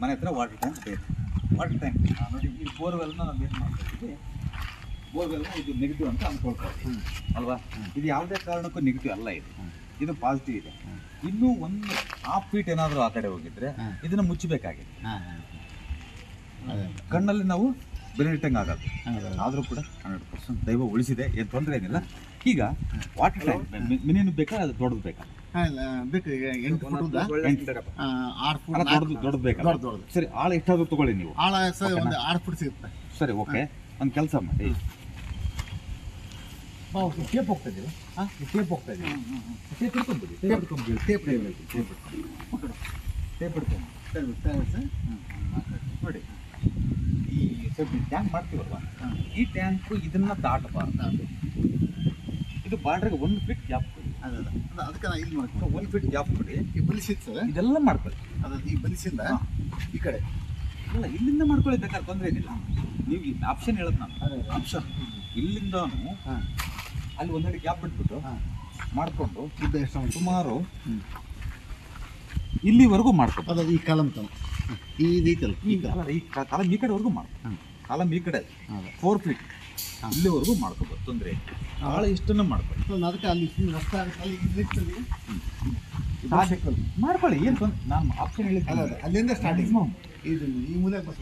ಮನೆ ಹತ್ರ water tank ಬೇಕು. ವಾಟರ್ ಟ್ಯಾಂಕ್ ನೋಡಿ, ಈ ಬೋರ್ವೆಲ್ನ ನಾವು ಏನು ಮಾಡ್ತಾ ಇದ್ದೀವಿ, ಬೋರ್ವೆಲ್ನ ಇದು ನೆಗೆಟಿವ್ ಅಂತ ಅಂದ್ಕೊಳ್ತೀವಿ ಅಲ್ವಾ. ಇದು ಯಾವುದೇ ಕಾರಣಕ್ಕೂ ನೆಗೆಟಿವ್ ಅಲ್ಲ, ಇದು ಪಾಸಿಟಿವ್ ಇದೆ. ಇನ್ನೂ ಒಂದು ಹಾಫ್ ಫೀಟ್ ಏನಾದರೂ ಆ ಕಡೆ ಹೋಗಿದ್ರೆ ಇದನ್ನು ಮುಚ್ಚಬೇಕಾಗಿದೆ. ಕಣ್ಣಲ್ಲಿ ನಾವು ಬೆಲೆ ಇಟ್ಟಂಗೆ ಆಗಲ್ಲ. ಆದರೂ ಕೂಡ 100% ದೈವ ಉಳಿಸಿದೆ, ಏನು ತೊಂದರೆ ಏನಿಲ್ಲ. ಈಗ ವಾಟರ್ ಟ್ಯಾಂಕ್ ಮಿನಿನು ಬೇಕಾ, ಅದು ದೊಡ್ಡದು ಬೇಕಾ? ಬೇಕು. 8 ಫುಟ್ 6 ಫುಟ್ ದೊಡ್ಡದು ಬೇಕಾ? ಸರಿ, ಆಳ ಎಷ್ಟಾದರೂ ತಗೊಳ್ಳಿ ನೀವು. ಆಳ ಸರ್ ಒಂದು 6 ಫುಟ್ ಸಿಗುತ್ತೆ. ಸರಿ, ಓಕೆ. ಒಂದು ಕೆಲಸ ಮಾಡಿ, ಟೇಪ್ ಹೋಗ್ತಾ ಇದ್ದೀವಿ, ಟೇಪ್ ಹೋಗ್ತಾ ಇದ್ದೀವಿ, ಟೇಪ್ ಹಿಡ್ಕೊಂಡ್ಬಿಡಿ, ಟೇಪ್ ಹಿಡ್ಕೊಂಡು ನೋಡಿ. ಈ ಸ್ವಲ್ಪ ಟ್ಯಾಂಕ್ ಮಾಡ್ತೀವಲ್ವ, ಈ ಟ್ಯಾಂಕು ಇದನ್ನ ದಾಟಬಾರ್ದು. ಇದು ಬಾರ್ಡ್ರಿಗೆ 1 ಫೀಟ್ ಗ್ಯಾಪ್ ಕೊಡಿ. ಅದಕ್ಕೆ ನಾನು ಇಲ್ಲಿ ಮಾಡ್ತೀನಿ. 1 ಫೀಟ್ ಗ್ಯಾಪ್ ಕೊಡಿ. ಈ ಬಲಿಸಿತ್ತು ಸರ್, ಇದೆಲ್ಲ ಮಾಡ್ಕೊಳ್ಳಿ. ಅದು ಈ ಬಲಿಸಿಂದ ಈ ಕಡೆ ಇಲ್ಲ, ಇಲ್ಲಿಂದ ಮಾಡ್ಕೊಳ್ಳಿ, ಬೇಕಾದ್ರೆ ತೊಂದರೆ ಏನಿಲ್ಲ. ನೀವು ಈ ಆಪ್ಷನ್ ಹೇಳೋದು ನಾನು, ಆಪ್ಷನ್ ಇಲ್ಲಿಂದನೂ ಅಲ್ಲಿ ಒಂದೆರಡು ಗ್ಯಾಪ್ ಬಿಟ್ಬಿಟ್ಟು ಮಾಡಿಕೊಂಡು ಸುಮಾರು ಇಲ್ಲಿವರೆಗೂ ಮಾಡ್ಕೊಂಡು, ಅದು ಈ ಕಾಲಮ್ ತನ ಈ ರೀತಿಯಲ್ಲಿ ಈ ಕಾಲಮ್ ಈ ಕಡೆವರೆಗೂ ಮಾಡ್ಕೊ, ಕಾಲಮ್ ಈ ಕಡೆ 4 ಫೀಟ್ ಇಲ್ಲಿವರೆಗೂ ಮಾಡ್ಕೋಬೋದು, ತೊಂದರೆ ಭಾಳ ಇಷ್ಟನ್ನು ಮಾಡ್ಕೊಳ್ಳಿ. ಅದಕ್ಕೆ ಅಲ್ಲಿ ಮಾಡ್ಕೊಳ್ಳಿ, ಏನು ತೊಂದರೆ. ನಾನು ಆಪ್ಷನ್ ಹೇಳಿದ್ದೆ, ಅಲ್ಲಿಂದ ಸ್ಟಾರ್ಟಿಂಗ್ ಇದು ಈ ಮೂಲೆ ಬಸ್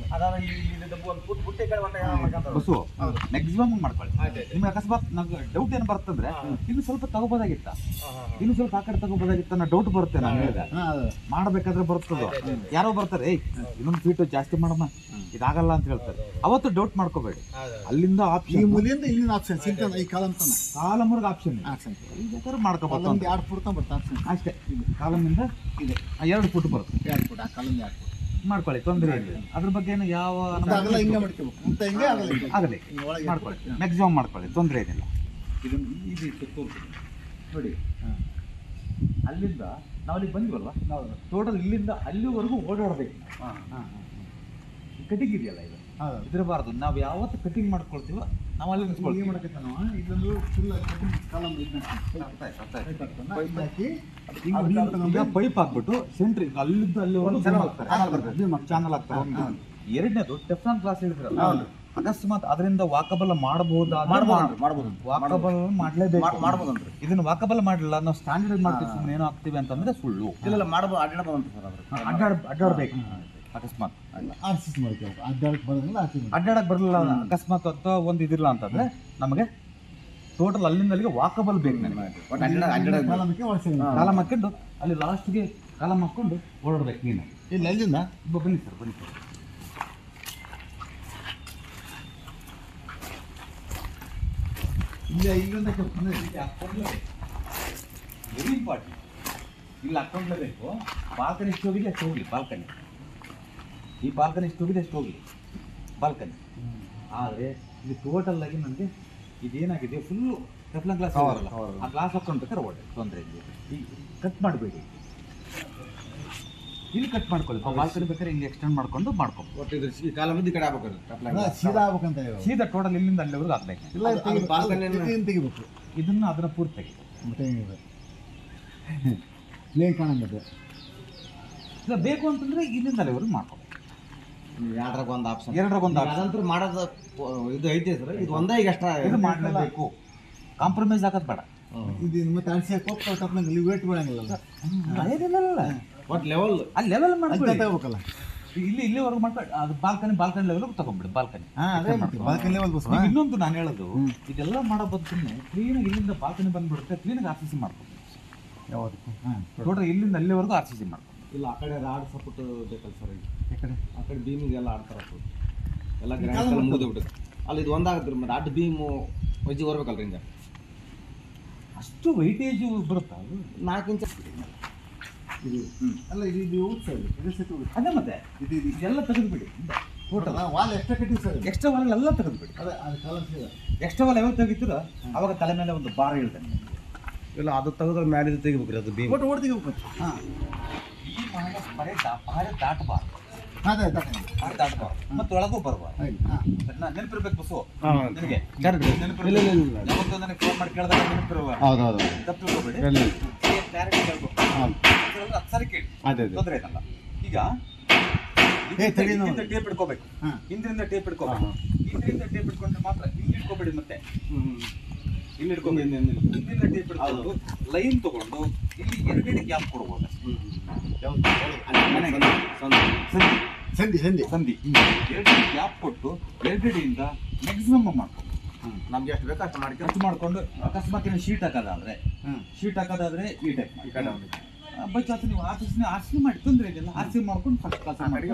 ಮ್ಯಾಕ್ಸಿಮಮ್ ಮಾಡ್ಕೊಳ್ಳಿ. ನಿಮ್ಗೆ ಅಕಸ್ಮಾತ್ ನಂಗೆ ಡೌಟ್ ಏನು ಬರ್ತಂದ್ರೆ, ಇನ್ನು ಸ್ವಲ್ಪ ತಗೋಬೋದಾಗಿತ್ತ, ಇನ್ನು ಸ್ವಲ್ಪ ಆ ಕಡೆ ತಗೋಬೋದಾಗಿತ್ತ ಅನ್ನೋ ಡೌಟ್ ಬರುತ್ತೆ. ನಾನು ಹೇಳಿದೆ ಮಾಡಬೇಕಾದ್ರೆ ಬರ್ತದೋ, ಯಾರೋ ಬರ್ತಾರೆ, ಇನ್ನೊಂದು ಫೀಟು ಜಾಸ್ತಿ ಮಾಡಮ್ಮ, ಇದಾಗಲ್ಲ ಅಂತ ಹೇಳ್ತಾರೆ. ಅವತ್ತು ಡೌಟ್ ಮಾಡ್ಕೋಬೇಡಿ. ಅಲ್ಲಿಂದ ಆಪ್ಷನ್, ಈ ಮೂಲೆಯಿಂದ ಇಲ್ಲಿಂದ ಆಪ್ಷನ್ ಸಿಗ್ತದೆ. ಈ ಕಾಲಮ್ ಕಾಲಮ್ವರೆಗೆ ಆಪ್ಷನ್ ಬೇಕಾದ್ರೆ ಮಾಡ್ಕೋಬೋದು. 2 ಫುಟ್ ಬರುತ್ತೆ ಆಪ್ಷನ್ ಅಷ್ಟೇ. ಕಾಲಮಿಂದ ಇದೆ 2 ಫುಟ್ ಬರುತ್ತೆ. 2 ಫುಟ್ ಆ ಕಾಲಮ್ 2 ಫುಟ್ ಮಾಡ್ಕೊಳ್ಳಿ, ತೊಂದರೆ ಇಲ್ಲ. ಅದ್ರ ಬಗ್ಗೆ ಏನು ಯಾವ ಹಿಂಗೆ ಮಾಡ್ಕೋಬೇಕು ಅಂತ ಹಿಂಗೆ ಆಗಲಿ ಮಾಡ್ಕೊಳ್ಳಿ, ಮ್ಯಾಕ್ಸಿಮಮ್ ಮಾಡ್ಕೊಳ್ಳಿ, ತೊಂದರೆ ಏನಿಲ್ಲ. ಇದನ್ನು ಇದು ತೋರಿಸ್ತೀನಿ ನೋಡಿ. ಅಲ್ಲಿಂದ ನಾವು ಅಲ್ಲಿಗೆ ಬಂದ್ವಲ್ವ, ನಾವು ಟೋಟಲ್ ಇಲ್ಲಿಂದ ಅಲ್ಲಿವರೆಗೂ ಓಡಾಡಬೇಕು. ಕಟಿಂಗ್ ಇದೆಯಲ್ಲ, ಇದು ಇದಿರಬಾರ್ದು. ನಾವು ಯಾವತ್ತು ಕಟಿಂಗ್ ಮಾಡ್ಕೊಳ್ತೀವೋ ನಾವು ಅಲ್ಲಿ ಇದೊಂದು ಫುಲ್ ಕಾಲಮ್ ಪೈಪ್ ಹಾಕ್ಬಿಟ್ಟು ಸೆಂಟ್ರಿ ಅಲ್ಲಿಂದ ಅಲ್ಲಿವರೆಗೂ ಚಾನಲ್ ಹಾಕ್ತಾರೆ. ಎರಡನೇದು ಟೆಫ್ಲಾನ್ ಗ್ಲಾಸ್ ಹೇಳಿದ್ರಲ್ಲ, ಅಕಸ್ಮಾತ್ ಅದರಿಂದ ವಾಕಬಲ್ ಮಾಡಬಹುದು, ವಾಕಬಲ್ ಮಾಡಲೇಬೇಕು. ಇದನ್ನ ವಾಕಬಲ್ ಮಾಡಲಿಲ್ಲ, ನಾವು ಸ್ಟ್ಯಾಂಡರ್ಡ್ ಮಾಡ್ತೀವಿ, ಸುಮ್ಮನೆ ಏನೋ ಆಗ್ತೀವಿ ಅಂತಂದ್ರೆ ಸುಳ್ಳು. ಅಡ್ಡಾಡ್ಬೇಕು. ಅಕಸ್ಮಾತ್ ಅಡ್ಡಾಡಕ್ ಬರಲಿಲ್ಲ, ಅಕಸ್ಮಾತ್ ಅಥವಾ ಒಂದು ಇದಿಲ್ಲ ಅಂತಂದ್ರೆ ನಮಗೆ ಟೋಟಲ್ ಅಲ್ಲಿಂದ ಅಲ್ಲಿಗೆ ವಾಕಬಲ್ ಬೇಕು. ಕಾಲಮ್ ಹಾಕೊಂಡು ಅಲ್ಲಿ ಲಾಸ್ಟ್ಗೆ ಕಾಲಮ್ ಹಾಕೊಂಡು ಓಡಾಡ್ಬೇಕು. ನೀನು ಇಲ್ಲಿ ಅಲ್ಲಿಂದ ಬನ್ನಿ ಸರ್, ಬನ್ನಿ ಸರ್. ಇಲ್ಲೊಂದು ವೆರಿ ಇಂಪಾರ್ಟೆಂಟ್. ಇಲ್ಲಿ ಹಾಕೊಂಡ್ಲೇಬೇಕು. ಬಾಲ್ಕನಿ ಎಷ್ಟು ಹೋಗಿದೆ ಅಷ್ಟು ಹೋಗ್ಲಿ, ಬಾಲ್ಕನಿ ಈ ಬಾಲ್ಕನಿ ಎಷ್ಟು ಹೋಗಿದೆ ಅಷ್ಟು ಹೋಗಲಿ, ಬಾಲ್ಕನಿ. ಆದರೆ ಇದು ಟೋಟಲ್ ಆಗಿ ನನಗೆ ಇದೇನಾಗಿದೆ, ಫುಲ್ಲು ಟೆಫ್ಲಾನ್ ಗ್ಲಾಸ್ ಅವರಲ್ಲ, ಆ ಗ್ಲಾಸ್ ಹಾಕೊಂಡ್ಬೇಕಾದ್ರೆ ಓಡಿ ತೊಂದರೆ ಇದೆ. ಈಗ ಕಟ್ ಮಾಡಬೇಡಿ, ಇಲ್ಲಿ ಕಟ್ ಮಾಡ್ಕೊಳ್ಳಿ. ಬಾಲ್ಕನಿ ಬೇಕಾದ್ರೆ ಹಿಂಗೆ ಎಕ್ಸ್ಟೆಂಡ್ ಮಾಡ್ಕೊಂಡು ಮಾಡ್ಕೊಂಡು ಈ ಕಾಲಮಿಂದ ಈ ಕಡೆ ಆಗ್ಬೇಕು, ಸೀದಾ ಆಗ್ಬೇಕಂತ. ಸೀದಾ ಟೋಟಲ್ ಇಲ್ಲಿಂದ ಅಲ್ಲಿವರೆಗೂ ಆಗ್ಬೇಕು. ತೆಗಿಬೇಕು ಇದನ್ನ ಅದನ್ನ ಪೂರ್ತಿ ತೆಗಿ, ಪ್ಲೇನ್ ಕಾಣಂಗದೆ. ಇಲ್ಲ ಬೇಕು ಅಂತಂದ್ರೆ ಇಲ್ಲಿಂದ ಅಲ್ಲಿವರೆಗೂ ಮಾಡ್ಕೊಂಡು ಎರಡರಾಗೊಂದು ಆಪ್ಷನ್ ಅದಂತೂ ಮಾಡೋದು ಇದು ಐತೆ ಸರ್. ಇದು ಒಂದೇ ಈಗ ಅಷ್ಟ ಇದು ಮಾಡಲೇಬೇಕು, ಕಾಂಪ್ರಮೈಸ್ ಆಗೋದು ಬೇಡ. ಇದು ಮತ್ತೆ ಅಡಿಸಿ ಹಾಕಿ ವೇಟ್ ಬೀಳಂಗಿಲ್ಲ, ಒಟ್ಟು ಲೆವೆಲ್ ಅಲ್ಲಿ ಲೆವೆಲ್ ಮಾಡ್ಬೇಕಲ್ಲ. ಇಲ್ಲಿವರೆಗೂ ಮಾಡ್ಕೊಂಡು ಅದು ಬಾಲ್ಕನಿ ಲೆವೆಲ್ ತಗೊಂಡ್ಬಿಡಿ. Balcony level. ಇನ್ನೊಂದು ನಾನು ಹೇಳೋದು, ಇದೆಲ್ಲ ಮಾಡೋ ಬದಲು ಕ್ಲೀನಾಗಿ ಇಲ್ಲಿಂದ ಬಾಲ್ಕನಿ ಬಂದ್ಬಿಡುತ್ತೆ, ಕ್ಲೀನಾಗಿ ಆರ್ ಸಿ ಸಿ ಮಾಡ್ಕೊಂಡು ಯಾವ್ದಕ್ಕೂ ಟೋಟಲ್ ಇಲ್ಲಿಂದ ಅಲ್ಲಿವರೆಗೂ ಆರ್ ಸಿ ಸಿ ಮಾಡ್ಕೊಂಡು. ಇಲ್ಲ ಆ ಕಡೆ ರಾಡ್ ಸಪೋರ್ಟ್ ಬೇಕಲ್ಲ ಸರ್. ಯಾಕಡೆ ಆ ಕಡೆ ಬೀಮಿಗೆಲ್ಲ ಆಡ್ತಾರ ಎಲ್ಲ ಗ್ರ್ಯಾಂಡ್ ಮುಗಿದ್ಬಿಟ್ಟು ಅಲ್ಲಿ ಇದು ಒಂದಾಗತ್ರಿ. ಮತ್ತೆ ಅಡ್ಡ ಬೀಮು ವಜ್ಜಿ ಬರ್ಬೇಕಲ್ರಿ ಹಿಂಗೆ, ಅಷ್ಟು ವೈಟೇಜು ಬರುತ್ತಾ? ಅದು 4 ಇಂಚ್ ಇದು ಅಲ್ಲ, ಇದು ಸರ್ ಅದೇ. ಮತ್ತೆ ಇದೆಲ್ಲ ತೆಗೆದುಬಿಡಿ ಟೋಟಲ್. ವಾಲ್ ಎಕ್ಸ್ಟ್ರಾ ಕಟ್ಟಿವಿ ಸರ್, ಎಕ್ಸ್ಟ್ರಾ ವಾಲ್ ಎಲ್ಲ ತೆಗೆದುಬಿಡಿ. ಅದೇ ಅದು ಕಲರ್ ಎಕ್ಸ್ಟ್ರಾ ವಾಲ್ ಯಾವಾಗ ತೆಗಿತೀರೋ ಅವಾಗ ತಲೆ ಮೇಲೆ ಒಂದು ಬಾರ್ ಹೇಳ್ತಾನೆ. ಇಲ್ಲ ಅದು ತೆಗೆದ್ರೆ ಮ್ಯಾಲಿಂದ ತೆಗಿಬೇಕ್ರಿ, ಅದು ಬೀಮ್ ಓಟ್ ತೆಗಿಬೇಕು. ಹಾಂ, ಈ ಮನೆ ಬಾರಿ ದಾಟಬಾರ್ದು, ದಾಟಬಾರ್ದು ಮತ್ತು ಒಳಗೂ ಬರಬಾರ್ದು. ನೆನಪಿರ್ಬೇಕು ಬಸ್ಸು ನಿನಗೆ, ಯಾವತ್ತೂ ನನಗೆ ಫೋನ್ ಮಾಡಿ ಕೇಳಿದಾಗ ನೆನಪಿರಬಾರ್ದು, ತಪ್ಪು ತಿಳ್ಕೊಬೇಡಿ, ಕ್ಲಾರಿಟಿ ಕೇಳ್ಬೇಕು. ಸರಿ ಕೇಳಿ, ತೊಂದರೆ ಏನಲ್ಲ. ಈಗ ಹಿಂದ್ರಿಂದ ಟೇಪ್ ಇಟ್ಕೋಬೇಕು, ಹಿಂದ್ರಿಂದ ಟೇಪ್ ಇಟ್ಕೋಬೇಕು, ಹಿಂದ್ರಿಂದ ಟೇಪ್ ಇಟ್ಕೊಂಡ್ರೆ ಮಾತ್ರ ಇಲ್ಲಿ ಇಟ್ಕೋಬೇಡಿ, ಮತ್ತೆ ಇಲ್ಲಿ ಇಟ್ಕೋಬೇಕು. ಹಿಂದ್ರಿಂದ ಟೇಪ್ ಇಟ್ಕೊಂಡು ಲೈನ್ ತಗೊಂಡು ಇಲ್ಲಿ ಎರಡೆಡೆ ಗ್ಯಾಪ್ ಕೊಡ್ಬೋದು. ಸಂಧಿ ಎರಡೆಡೆ ಗ್ಯಾಪ್ ಕೊಟ್ಟು ಎರಡೆಡೆಯಿಂದ ಮ್ಯಾಕ್ಸಿಮಮ್ ಮಾಡ್ಕೊಂಡು ನಮ್ಗೆ ಎಷ್ಟು ಬೇಕು ಅಷ್ಟು ಖರ್ಚು ಮಾಡ್ಕೊಂಡು, ಅಕಸ್ಮಾತ್ ಶೀಟ್ ಹಾಕೋದಾದ್ರೆ ಈ ಟೈಪ್ ಬೈ ಚಾನ್ಸ್ ನೀವು ಆರ್ಸಿ ಮಾಡಿ ತೊಂದರೆ ಇದೆಲ್ಲ, ಆರ್ಸಿ ಮಾಡ್ಕೊಂಡು ಫಸ್ಟ್ ಕ್ಲಾಸ್ ಮಾಡಿ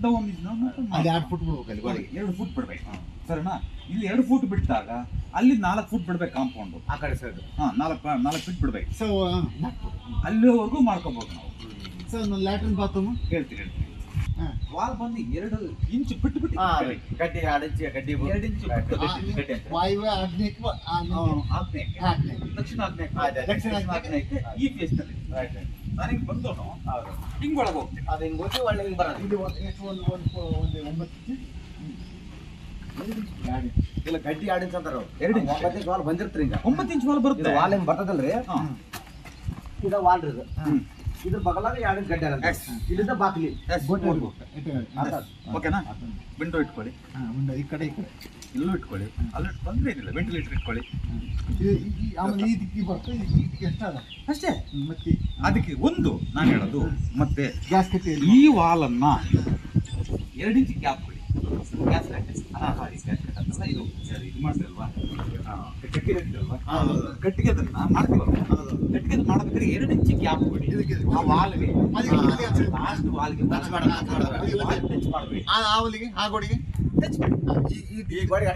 ಡೌನ್ 2 ಫುಟ್ ಬಿಡ್ಬೇಕು, ಸರಿನಾ? ಇಲ್ಲಿ 2 ಫುಟ್ ಬಿಟ್ಟಾಗ ಅಲ್ಲಿ 4 ಫುಟ್ ಬಿಡ್ಬೇಕು ಕಾಂಪೌಂಡ್ ಆ ಕಡೆ ಸೈಡ್. 4 ಫೀಟ್ ಬಿಡ್ಬೇಕು. ಅಲ್ಲಿವರೆಗೂ ಮಾಡ್ಕೋಬಹುದು ನಾವು. ಲ್ಯಾಟ್ರಿನ್ ಬಾತ್ರೂಮ್ ಹೇಳ್ತೀನಿ ವಾಲ್ ಬಂದು 2 ಇಂಚ್ ಬಿಟ್ಟು ಗಡ್ಡಿ 2 ಇಂಚ್ ಗಡ್ಡಿ 2 ಇಂಚ್ ವಾಯುವ್ಯ ಆಗ್ನೇಯಕ್ಕೆ ದಕ್ಷಿಣ ಆಗ್ನೇಯಕ್ಕೆ ಈ ಫೇಸ್ ನಲ್ಲಿ ನಾನು ಹಿಂಗ್ ಬಂದೋನು ಹಿಂಗ್ ಒಳಗೆ ಹೋಗ್ತೀನಿ. ಅದು ಹಿಂಗ್ ಹೋಗಿ ಒಳ್ಳೆ ಹಿಂಗ್ ಬರೋದು. ಇಲ್ಲಿ ಒಂದು 9 ಇಲ್ಲ ಗಡ್ಡಿ 2 ಇಂಚ್ ಅಂತಾರ. 2 ಇಂಚ್ 9 ಇಂಚ್ ವಾಲ್ ಬಂದಿರ್ತೀರಿ ಹಿಂಗ. 9 ಇಂಚ್ ವಾಲ್ ಬರುತ್ತೆ. ವಾಲ್ ಹಿಂಗ್ ಬರ್ತದಲ್ರಿ, ಇದು ವಾಲ್ ರೀ. ಇದ್ರ ಬಗಲಾಗ 2 ಇಂಚ್ ಗಡ್ಡೆ ಅಂತ. ಇಲ್ಲಿಂದ ಬಾಕ್ಲಿ ಓಕೆನಾ? ವಿಂಡೋ ಇಟ್ಕೊಳ್ಳಿ, ಈ ಕಡೆ ಇಲ್ಲೂ ಇಟ್ಕೊಳ್ಳಿ, ಅಲ್ಲಿ ತೊಂದರೆ ಏನಿಲ್ಲ. ವೆಂಟಿಲೇಟರ್ ಇಟ್ಕೊಳ್ಳಿ ಆಮೇಲೆ ಇದಕ್ಕೆ ಬರ್ತದೆ. ಇದಕ್ಕೆ ಎಷ್ಟದ ಅಷ್ಟೇ. ಮತ್ತೆ ಅದಕ್ಕೆ ಒಂದು ನಾನು ಹೇಳೋದು, ಮತ್ತೆ ಗ್ಯಾಸ್ ಕಟ್ಟಿ ಈ ವಾಲನ್ನ 2 ಇಂಚ್ ಗ್ಯಾಪ್ ಕೊಡಿ. ಗ್ಯಾಸ್ ಕಟ್ಟೆ ಇದು ಮಾಡ್ತೀರಲ್ವಾ, ಕಟ್ಟಿಗೆ ಅದನ್ನ ಮಾಡ್ತೀವಲ್ವಾ, ಕಟ್ಟಿಗೆ ಮಾಡಬೇಕಾದ್ರೆ 2 ಇಂಚ್ ಗ್ಯಾಪ್ ಕೊಡಿ. ಆ ವಾಲ್ಗೆ ಲಾಸ್ಟ್ ವಾಲ್ಗೆ ಟಚ್ ಮಾಡಬೇಡಿ. ಆ ಗೋಡೆಗೆ ಟಚ್ ಮಾಡಿ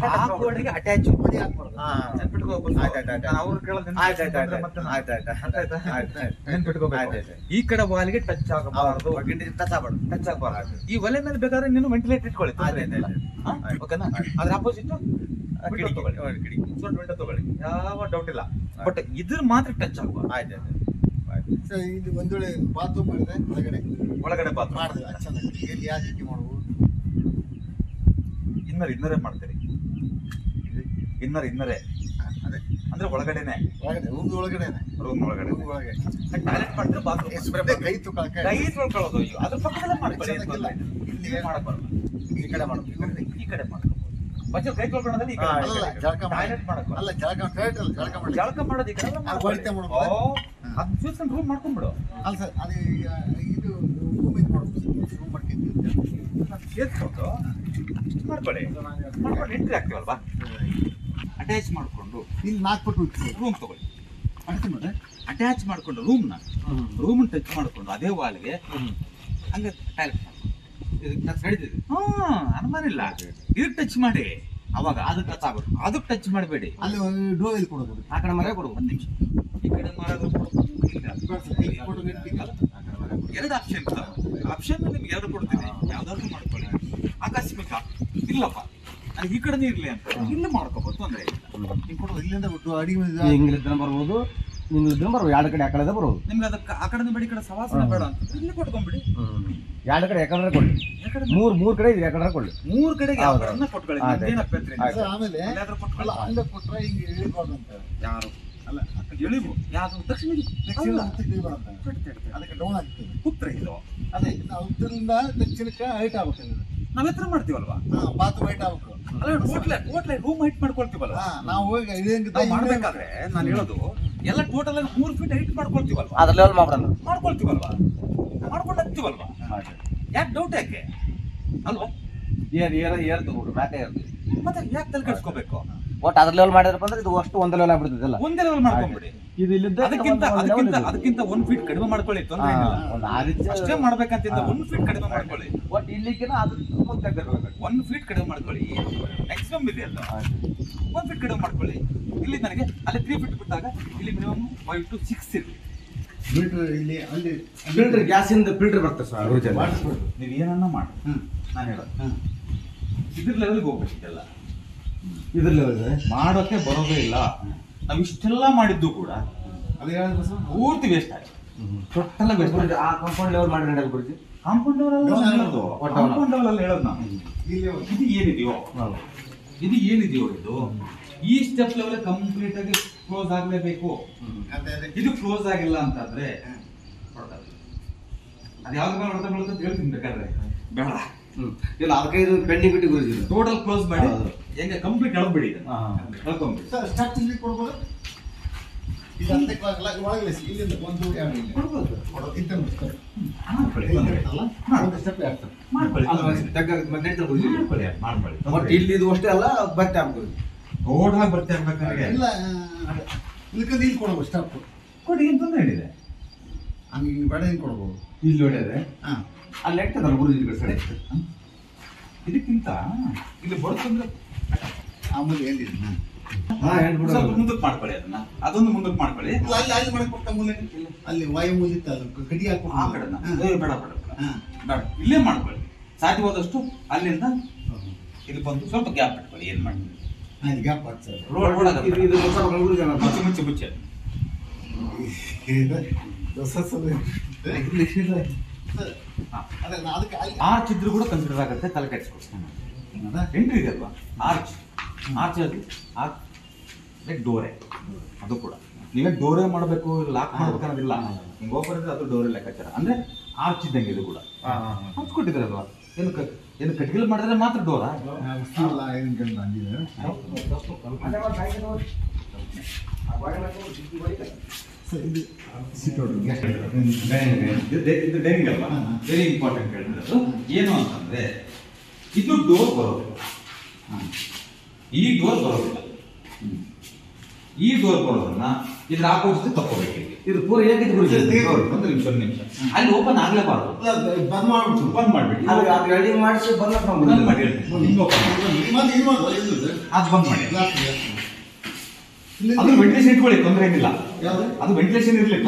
ಆ ಗೋಡೆಗೆ ಅಟ್ಯಾಚ್ ಈ ಕಡೆ ವಾಲ್ಗೆ ಟಚ್ ಆಗಬಾರ್ದು, ಟಚ್ ಆಗಬಾರ್ದು. ಈ ಒಲೆ ಮೇಲೆ ಬೇಕಾದ್ರೆ ನೀನು ವೆಂಟಿಲೇಟರ್ ಇಟ್ಕೊಳ್ಳಿ, ಓಕೆನಾ? ಅದ್ರ ಅಪೋಸಿಟ್ ವಿಂಡೋ ತಗೊಳ್ಳಿ, ಯಾವ ಡೌಟ್ ಇಲ್ಲ. ಬಟ್ ಇದ್ರ ಮಾತ್ರ ಟಚ್ ಆಗಬಾರ್ದು. ಸರ್, ಇಲ್ಲಿ ಒಂದ್ ವೇಳೆ ಬಾತ್ರೂಮ್ ಮಾಡಿದ್ರೆ ಒಳಗಡೆ ಬಾತ್ರೂಮ್ ಮಾಡಿದ್ರೆ ಚೆನ್ನಾಗಿ ಯಾವ ರೀತಿ ಮಾಡ್ಬೋದು? ಇನ್ನರೇ ಮಾಡ್ತೀರಿ, ಇನ್ನರೇ ಅದೇ ಅಂದ್ರೆ ಒಳಗಡೆನೆ, ರೂಮ್ ಒಳಗಡೆ ಟಾಯ್ಲೆಟ್ ಮಾಡಿದ್ರೆ ಬಾತ್ರೂಮ್ ಕೈ ತುಳ್ಕೊಳ್ಳೋಕೆ ಕೈ ತೊಳ್ಕೊಳ್ಳೋದು ಅದ್ರ ಪಕ್ಕದಲ್ಲೇ ಮಾಡ್ಕೊಳ್ಳಿ. ಇಲ್ಲಿ ಮಾಡಬಾರ್ದು, ಈ ಕಡೆ ಮಾಡ್ಬೇಕು, ಈ ಕಡೆ ಮಾಡ್ಕೋಬಹುದು. ಬಚ್ಚ ಕೈ ತೊಳ್ಕೊಳ್ಳೋದಲ್ಲಿ ಟಾಯ್ಲೆಟ್ ಮಾಡಬೇಕು. ಅಲ್ಲ, ಜಳಕ ಮಾಡೋದು ಈ ಕಡೆ ಅದು చూసుకొని ರೂಮ್ ಮಾಡ್ಕೊಂಡ್ಬಿಡು. ಅಲ್ಲ ಸರ್, ಅದು ಇದು ರೂಮ್ ಇದು ಮಾಡ್ಬೋದು, ರೂಮ್ ಮಾಡ್ಕೊಂಡು ಸೇರ್ಸ್ಕೊಂಡು ಮಾಡ್ಕೊಳ್ಳಿ, ಎಂಟ್ರಿ ಆಗ್ತೀವಲ್ವಾ, ಅಟ್ಯಾಚ್ ಮಾಡಿಕೊಂಡು ಇಲ್ಲಿ 4 ಫುಟ್ ರೂಮ್ ತಗೊಳ್ಳಿ. ಅಟ್ಯಾಚ್ ಮಾಡಿಕೊಂಡು ರೂಮ್ನ ಟಚ್ ಮಾಡಿಕೊಂಡು ಅದೇ ವಾಲ್ಗೆ ಹಂಗೆ ಟಾಯ್ಲೆಟ್ ನಡೀತಿದೆ. ಅನುಮಾನ ಇಲ್ಲ. ಇದಕ್ಕೆ ಟಚ್ ಮಾಡಿ, ಅವಾಗ ಅದಕ್ಕೆ ಟಚ್ ಆಗುತ್ತೆ. ಅದಕ್ಕೆ ಟಚ್ ಮಾಡಬೇಡಿ. ಅಲ್ಲಿ ಡೋ ಇಲ್ಲಿ ಕೊಡೋದು, ಆ ಕಡೆ ಮರ ಕೊಡು. 1 ನಿಮಿಷ ಈ ಕಡೆ ಮಾಡೋದು 2 ಆಪ್ಷನ್ ಆಪ್ಷನ್ ನಿಮ್ಗೆ 2 ಕೊಡ್ತೀನಿ, ಯಾವ್ದಾದ್ರು ಮಾಡ್ಕೊಳ್ಳಿ. ಆಕಸ್ಮಿಕ ಇಲ್ಲಪ್ಪ ನನಗೆ ಈ ಕಡೆನೇ ಇರ್ಲಿ ಅಂತ ಇಲ್ಲಿ ಮಾಡ್ಕೋಬಹುದು, ತೊಂದರೆ ಇಲ್ಲ. ನೀವು ಕೊಡೋದು ಇಲ್ಲಿಂದ ಬಿಟ್ಟು ಅಡಿಗೆ ಇಂಗ್ಲಿಷ್ ಬರ್ಬೋದು, ಇಂಗ್ಲಿಷ್ ಬರ್ಬೋದು, 2 ಕಡೆ ಆ ಕಡೆ ಬರ್ಬೋದು. ನಿಮ್ಗೆ ಅದಕ್ಕೆ ಆ ಕಡೆ ಬೇಡ, ಈ ಕಡೆ ಸವಾಸನೆ ಬೇಡ ಅಂತ ಇಲ್ಲಿ ಕೊಟ್ಕೊಂಡ್ಬಿಡಿ. 2 ಕಡೆ ಯಾಕಂದ್ರೆ ಕೊಡ್ಲಿ, 3 ಕಡೆ ಇದೆ ಯಾಕಂದ್ರೆ ಕೊಡ್ಲಿ. 3 ಕಡೆಗೆ ಯಾವ್ದನ್ನ ಕೊಟ್ಕೊಳ್ಳಿ, ಏನು ಅಭ್ಯಂತರ ಇಲ್ಲ. ಆಮೇಲೆ ಕೊಟ್ಕೊಳ್ಳಿ. ಹಂಗೆ ಕೊಟ್ರೆ ಹಿಂಗೆ ಇಳಿಬಾರ್ದು ಅಂತ ಯಾರು ಅಲ್ಲ, ಇಳಿವು ಯಾವ್ದು ತಕ್ಷಣ ಅದಕ್ಕೆ ಡೌನ್ ಆಗ್ತದೆ. ಪುತ್ರ ಇದು ಅದೇ ಉತ್ತರದಿಂದ ದಕ್ಷಿಣಕ್ಕೆ ಹೈಟ್ ಆಗ್ಬೇಕು. ನಾವ್ ಎತ್ತರ ಮಾಡ್ತೀವಲ್ವಾ, ಬಾತ್ರೂಮ್ ಹೈಟ್ ಆಗ್ಬೇಕು. ಟೋಟಲ್ ರೂಮ್ ಹೈಟ್ ಮಾಡ್ಕೊಳ್ತೀವಲ್ವಾ. ನಾವು ಹೋಗಿ ನಾವು ಮಾಡ್ಬೇಕಾದ್ರೆ ನಾನು ಹೇಳೋದು ಎಲ್ಲ ಟೋಟಲ್ ಆಗಿ 3 ಫೀಟ್ ಹೈಟ್ ಮಾಡ್ಕೊಳ್ತೀವಲ್ವಾ, ಅದ್ರ ಲೆವೆಲ್ ಮಾಡ್ಕೊಳ್ತೀವಲ್ವಾ, ಮಾಡ್ಕೊಂಡು ಹತ್ತೀವಲ್ವಾ. ಯಾಕೆ ಡೌಟ್ ಯಾಕೆ ಅಲ್ವಾ? ಏರ್ ತಗೊಂಡು ಮ್ಯಾಕೆ ಇರ್ತದೆ. ಮತ್ತೆ ಯಾಕೆ ತಲೆ ಕೆಡಿಸ್ಕೋಬೇಕು? ಒಟ್ಟು ಅದ್ರ ಲೆವೆಲ್ ಮಾಡಿದ್ರಪ್ಪ ಅಂದ್ರೆ ಇದು ಅಷ್ಟು ಒಂದೇ ಲೆವೆಲ್ ಆಗ್ಬಿಡ್ತದಲ್ಲ. ಒಂದೇ ಲೆವೆಲ್ ಮಾಡ್ಕೊಂಡ್ಬಿಡಿ. ಇದು ಇಲ್ಲಿದ್ದ ಅದಕ್ಕಿಂತ 1 ಫೀಟ್ ಕಡಿಮೆ ಮಾಡ್ಕೊಳ್ಳಿ, ತೊಂದರೆ ಏನಿಲ್ಲ. ಅಷ್ಟೇ ಮಾಡ್ಬೇಕಂತಿಂದ 1 ಫೀಟ್ ಕಡಿಮೆ ಮಾಡ್ಕೊಳ್ಳಿ. ಒಟ್ಟು ಇಲ್ಲಿಗಿನ ಅದು ಮುಂದೆ 1 ಫೀಟ್ ಕಡಿಮೆ ಮಾಡ್ಕೊಳ್ಳಿ. ಮ್ಯಾಕ್ಸಿಮಮ್ ಇದೆ ಅಲ್ಲ, 1 ಫೀಟ್ ಕಡಿಮೆ ಮಾಡ್ಕೊಳ್ಳಿ. ಇಲ್ಲಿ ನನಗೆ ಅಲ್ಲಿ 3 ಫೀಟ್ ಬಿಟ್ಟಾಗ ಇಲ್ಲಿ ಮಿನಿಮಮ್ 5 to 6 ಇರಲಿ. ಫಿಲ್ಟರ್ ಇಲ್ಲಿ ಅಲ್ಲಿ ಫಿಲ್ಟರ್ ಗ್ಯಾಸಿಂದ ಫಿಲ್ಟರ್ ಬರ್ತದೆ ಸರ್. ಮಾಡಿಸ್ಬೋದು. ನೀವು ಏನನ್ನ ಮಾಡಿ, ನಾನು ಹೇಳೋದು ಇದ್ರ ಲೆವೆಲ್ಗೆ ಹೋಗ್ಬೇಕಿಲ್ಲ. ಇದ್ರ ಲೆವೆಲ್ ಮಾಡೋಕೆ ಬರೋದೇ ಇಲ್ಲ. ನಾವು ಇಷ್ಟೆಲ್ಲ ಮಾಡಿದ್ದು ಕೂಡ ಅದು ಹೇಳಿದ್ರೆ ಸರ್ ಪೂರ್ತಿ ವೇಸ್ಟ್ ಆಯ್ತು. Total waste. ಆ ಕಾಂಪೌಂಡ್ ಲೆವೆಲ್ ಮಾಡಿ ನಡೆಯಲ್ಲ ಗುರುಜಿ. ಕಾಂಪೌಂಡ್ ಲೆವೆಲ್ ಹೇಳೋದು, ಕಾಂಪೌಂಡ್ ಲೆವೆಲ್ ಅಲ್ಲಿ ಹೇಳೋದು ನಾವು. ಇದು ಏನಿದೆಯೋ ಇದು ಈ ಸ್ಟೆಪ್ ಲೆವೆಲ್ ಕಂಪ್ಲೀಟ್ ಆಗಿ ಕ್ಲೋಸ್ ಆಗ್ಲೇಬೇಕು. ಇದು ಕ್ಲೋಸ್ ಆಗಿಲ್ಲ ಅಂತಂದ್ರೆ ಅದು ಯಾವ್ದು ಮೇಲೆ ಹೊಡೆತ ಬೀಳುತ್ತೆ ಹೇಳ್ತೀನಿ ಬೇಕಾದ್ರೆ. ಬೇಡ. ಇಲ್ಲ ಅದಕ್ಕೆ ಇದು ಪೆಂಡಿಂಗ್ ಇಟ್ಟು ಗುರುಜಿ ಟೋಟಲ್ ಕ್ಲೋಸ್ ಮಾಡಿ ಹೆಂಗೆ ಕಂಪ್ಲೀಟ್ ಎಳ್ಬಿಡಿ ಇದನ್ನ. ಎಳ್ಕೊಂಬಿಡಿ. ಸರ್ ಸ್ಟಾರ್ಟ್ ಇಲ್ಲಿ ಕೊಡ್ಬೋದು. ಇದು ಅಂತ ಒಳಗಡೆ ಇಲ್ಲಿಂದ 1 2 ಇಲ್ಲಿ ಕೊಡ್ಬೋದು. ಇಂತ ಸರ್ ಮಾಡ್ಕೊಳ್ಳಿ. ಅಲ್ಲ ಒಂದು ಸ್ಟೆಪ್ ಆಗ್ತದೆ. ಮಾಡ್ಕೊಳ್ಳಿ. ಬಟ್ ಇಲ್ಲಿ ಇದು ಅಷ್ಟೇ ಅಲ್ಲ ಬಟ್ಟೆ ಹಾಕ್ಬೋದು. ಟೋಟಲ್ ಆಗಿ ಬರ್ತಾ ಇರ್ಬೇಕು ನನಗೆ. ಇಲ್ಲ ಇಲ್ಕಂದ್ರೆ ಇಲ್ಲಿ ಕೊಡ್ಬೋದು ಸ್ಟೆಪ್. ಕೊಡಿ, ಏನು ತೊಂದರೆ ಏನಿದೆ? ಹಂಗೆ ಇಲ್ಲಿ ಬೇಡ ಹಿಂಗೆ ಕೊಡ್ಬೋದು. ಇಲ್ಲಿ ಹೊಡೆದ್ರೆ ಹಾಂ ಅಲ್ಲಿ ಇರ್ತದಲ್ಲ ಗುರುಜಿ ಕಡೆ ಇದಕ್ಕಿಂತ ಇಲ್ಲಿ ಬರ್ತಂದ್ರೆ ಆಮೇಲೆ ಏನಿದೆ ಸ್ವಲ್ಪ ಮುಂದಕ್ಕೆ ಮಾಡ್ಕೊಳ್ಳಿ ಅದನ್ನ. ಅದೊಂದು ಮುಂದಕ್ಕೆ ಮಾಡ್ಕೊಳ್ಳಿ. ಅಲ್ಲಿ ಅಲ್ಲಿ ಮಾಡಕ್ ಕೊಡ್ತಾ ಮೂಲೆ ಅಲ್ಲಿ ವಾಯು ಮೂಲೆ ಇತ್ತು ಅದು ಗಡಿ ಹಾಕಿ ಆ ಕಡೆನ ಬೇಡ ಬೇಡ ಬೇಡ, ಇಲ್ಲೇ ಮಾಡ್ಕೊಳ್ಳಿ. ಸಾಧ್ಯವಾದಷ್ಟು ಅಲ್ಲಿಂದ ಇಲ್ಲಿ ಬಂದು ಸ್ವಲ್ಪ ಗ್ಯಾಪ್ ಇಟ್ಕೊಳ್ಳಿ. ಏನ್ ಮಾಡಿ ಅಲ್ಲಿ ಗ್ಯಾಪ್ ಆಗ್ತದೆ. ಇದು ಮುಚ್ಚಿ ಮುಚ್ಚಿ ಮುಚ್ಚಿ ಅದಕ್ಕೆ ಆರ್ಚ್ ಇದ್ರು ಕೂಡ ಕನ್ಸಿಡರ್ ಆಗುತ್ತೆ. ತಲೆ ಕೆಡಿಸ್ಕೊಳ್ತೀನಿ. ಎಂಟ್ರಿ ಇದೆ ಅಲ್ವಾ, ಆರ್ಚ್ ಆರ್ಚ್ ಅಲ್ಲಿ ಲೈಕ್ ಡೋರೆ. ಅದು ಕೂಡ ನೀವೇ ಡೋರೇ ಮಾಡಬೇಕು, ಲಾಕ್ ಮಾಡ್ಬೇಕು ಅನ್ನೋದಿಲ್ಲ. ಹಿಂಗೆ ಓಪನ್ ಇದ್ರೆ ಅದು ಡೋರೆ ಲೆಕ್ಕಾಚಾರ. ಅಂದ್ರೆ ಆರ್ಚ್ ಇದ್ದಂಗೆ ಇದು ಕೂಡ ಆರ್ಚ್ ಕೊಟ್ಟಿದ್ರಲ್ವಾ. ಏನು ಕಟ್ಗಿಲ್ ಮಾಡಿದ್ರೆ ಮಾತ್ರ ಡೋರ. ಇದು ಡೈನಿಂಗ್ ಅಲ್ವಾ, ವೆರಿ ಇಂಪಾರ್ಟೆಂಟ್ ಹೇಳಿದ್ರು. ಏನು ಅಂತಂದ್ರೆ ಇದು ಡೋರ್ ಬರೋದಿಲ್ಲ, ಈ ಡೋರ್ ಬರೋದಿಲ್ಲ. ಈ ಡೋರ್ ಬರೋದನ್ನ ಇದ್ರ ಆಪೋಸಿಟ್ ತಗೋಬೇಕು. ಇದು ಪೂರ ಹೇಗಿದ್ದು ಗುರುಜಿ? ಒಂದು ನಿಮಿಷ ಅಲ್ಲಿ ಓಪನ್ ಆಗ್ಲೇಬಾರ್ದು. ಬಂದ್ ಮಾಡ್ಬಿಟ್ಟು ಬಂದ್ ಮಾಡ್ಬಿಟ್ಟು ಅದು ವೆಲ್ಡಿಂಗ್ ಮಾಡಿಸಿ ಬಂದ ಬಂದ್ ಮಾಡಿ. ಅದು ಬಂದ್ ಮಾಡಿ. ಅದು ವೆಂಟಿಲೇಷನ್ ಇಟ್ಕೊಳ್ಳಿ, ತೊಂದರೆ ಏನಿಲ್ಲ. ಅದು ವೆಂಟಿಲೇಷನ್ ಇರ್ಲಿ,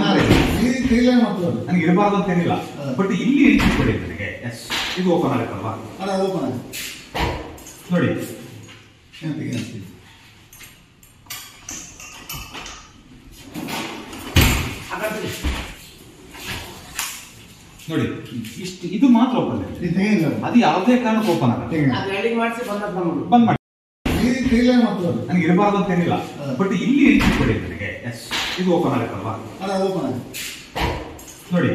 ನನಗೆ ಇರಬಾರ್ದು ಅಂತ ಏನಿಲ್ಲ. ಬಟ್ ಇಲ್ಲಿ ಇಟ್ಕೊಳ್ಳಿ ನನಗೆ. ಎಸ್, ಇದು ಓಪನ್ ಆಗುತ್ತಲ್ವಾ ನೋಡಿ. ನೋಡಿ ಇಷ್ಟು, ಇದು ಮಾತ್ರ ಓಪನ್ ಇದೆ. ಅದು ಯಾವುದೇ ಕಾರಣಕ್ಕೆ ಓಪನ್ ಆಗುತ್ತೆ. ಬಂದ್ ಮಾಡಿ. ನನಗೆ ಇರಬಾರ್ದು ಅಂತ ಏನಿಲ್ಲ. ಬಟ್ ಇಲ್ಲಿ ಇಟ್ಕೊಳ್ಳಿ ನನಗೆ. ಎಸ್, ಇದು ಓಪನ್ ಆಗುತ್ತಲ್ವಾ ನೋಡಿ.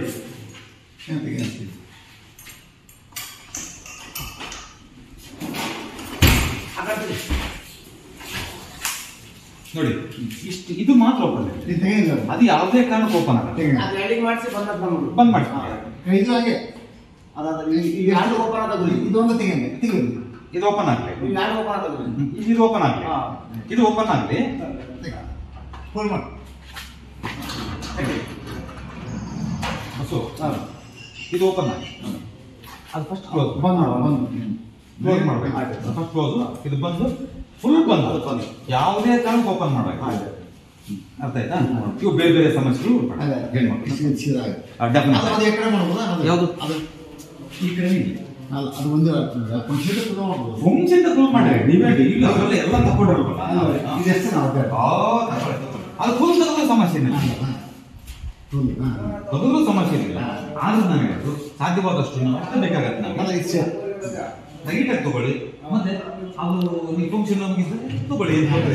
ನೋಡಿ ಇಷ್ಟು, ಇದು ಮಾತ್ರ ಓಪನ್ ಇದೆ. ಅದು ಯಾವುದೇ ಕಾರಣಕ್ಕೆ ಓಪನ್ ಆಗುತ್ತೆ. ಬಂದ್ ಮಾಡಿ. ಇದು ಓಪನ್ ಆಗಲಿ, ಇದು ಓಪನ್ ಆಗಲಿ, ಇದು ಓಪನ್ ಆಗಲಿ. ಇದು ಓಪನ್ ಆಗಿ ಅದು ಫಸ್ಟ್ ಕ್ಲೋಸ್ ಕ್ಲೋಸ್ ಮಾಡಬೇಕು. ಫಸ್ಟ್ ಕ್ಲೋಸ್, ಇದು ಬಂದು ಫುಲ್ ಬಂದು ಯಾವುದೇ ಕಾರಣಕ್ಕೆ ಓಪನ್ ಮಾಡಬೇಕು. ಅರ್ಥ ಆಯ್ತಾ? ಇವು ಬೇರೆ ಬೇರೆ ಸಮಸ್ಯೆಗಳು ಯಾವುದು ಈ ಕಡೆ ಅದು ಒಂದು ಫಂಕ್ಷನ್ ಕ್ಲೋಸ್ ಮಾಡಿ. ನೀವೇ ಈಗ ಅದರಲ್ಲಿ ಎಲ್ಲ ತಗೊಂಡಿರ್ಬೇಕಲ್ಲ, ಅದು ಫುಲ್ ತಗೋದು ಸಮಸ್ಯೆ ಇಲ್ಲ, ತಗೋದ್ರೂ ಸಮಸ್ಯೆ ಇಲ್ಲ. ಆದ್ರೂ ನನಗೆ ಅದು ಸಾಧ್ಯವಾದಷ್ಟು ಅಷ್ಟು ಬೇಕಾಗತ್ತೆ. ನಮಗೆ ಲೈಟಾಗಿ ತಗೊಳ್ಳಿ. ಮತ್ತೆ ಅದು ನೀವು ಫಂಕ್ಷನ್ ಮುಗಿದ್ರೆ ತಗೊಳ್ಳಿ, ಬಂದು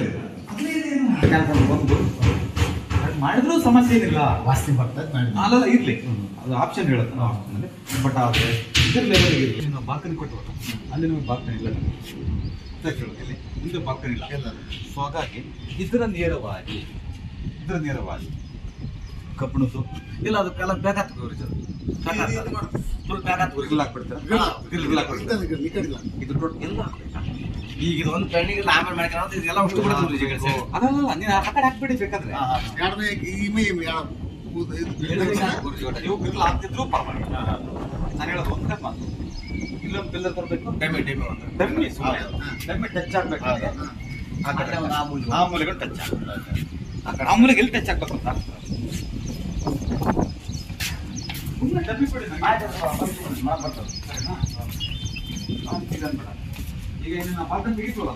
ಮಾಡಿದ್ರೂ ಸಮಸ್ಯೆ ಏನಿಲ್ಲ. ವಾಸ್ತಿ ಬರ್ತದೆ ಅಲ್ಲ ಇರ್ಲಿ, ಅದು ಆಪ್ಷನ್ ಹೇಳುತ್ತೆ. ಆಪ್ಷನ್ ಬಟ್ ಆದರೆ ಇದ್ರ ಲೆವೆಲ್ಗೆ ಇರಲಿ. ನಾವು ಬಾಲ್ಕನಿ ಕೊಟ್ಟು ಅಲ್ಲಿ ನಮಗೆ ಬಾಲ್ಕನಿ ಇಲ್ಲ, ಇಲ್ಲಿ ಮುಂದೆ ಬಾಲ್ಕನಿ ಇಲ್ಲ. ಸೊ ಹಾಗಾಗಿ ಇದರ ನೇರವಾಗಿ ಕಬ್ಬಣದ್ದು ಇಲ್ಲ, ಅದಕ್ಕೆಲ್ಲ ಬೇಕಾಗ್ತದೆ. ಇದು ಟೋಟಲ್ ಎಲ್ಲ ಈಗ ಇದು ಒಂದು ಪೆಂಡಿಂಗ್ ಇಲ್ಲ, ಆಮೇಲೆ ಮಾಡ್ಕೊಂಡು ಇದೆಲ್ಲ ಅಷ್ಟು ಬಿಡುತ್ತೆ. ಅದಲ್ಲ, ನೀನು ಆ ಕಡೆ ಹಾಕ್ಬಿಡಿ ಬೇಕಾದ್ರೆ. ನೀವು ಬಿರ್ಲ್ ಹಾಕ್ತಿದ್ರು ಪರವಾಗಿಲ್ಲ. ನಾನು ಹೇಳೋದು ಒಂದೇ ಮಾತು, ಇಲ್ಲೊಂದು ಪಿಲ್ಲರ್ ತರಬೇಕು, ಡಮ್ಮಿ ಟಚ್ ಆಗ್ಬೇಕು. ಆ ಮೂಲೆಗಳು ಟಚ್ ಆಗ್ಬೇಕು. ಆ ಮೂಲೆಗೆ ಎಲ್ಲಿ ಟಚ್ ಆಗ್ಬೇಕು ಅಂತ ಡಬ್ಬಿ ಕೊಡಿ. ಈಗ ಇನ್ನು ಬಾಲ್ಕನಿ ತೆಗಿತೀವಲ್ಲ,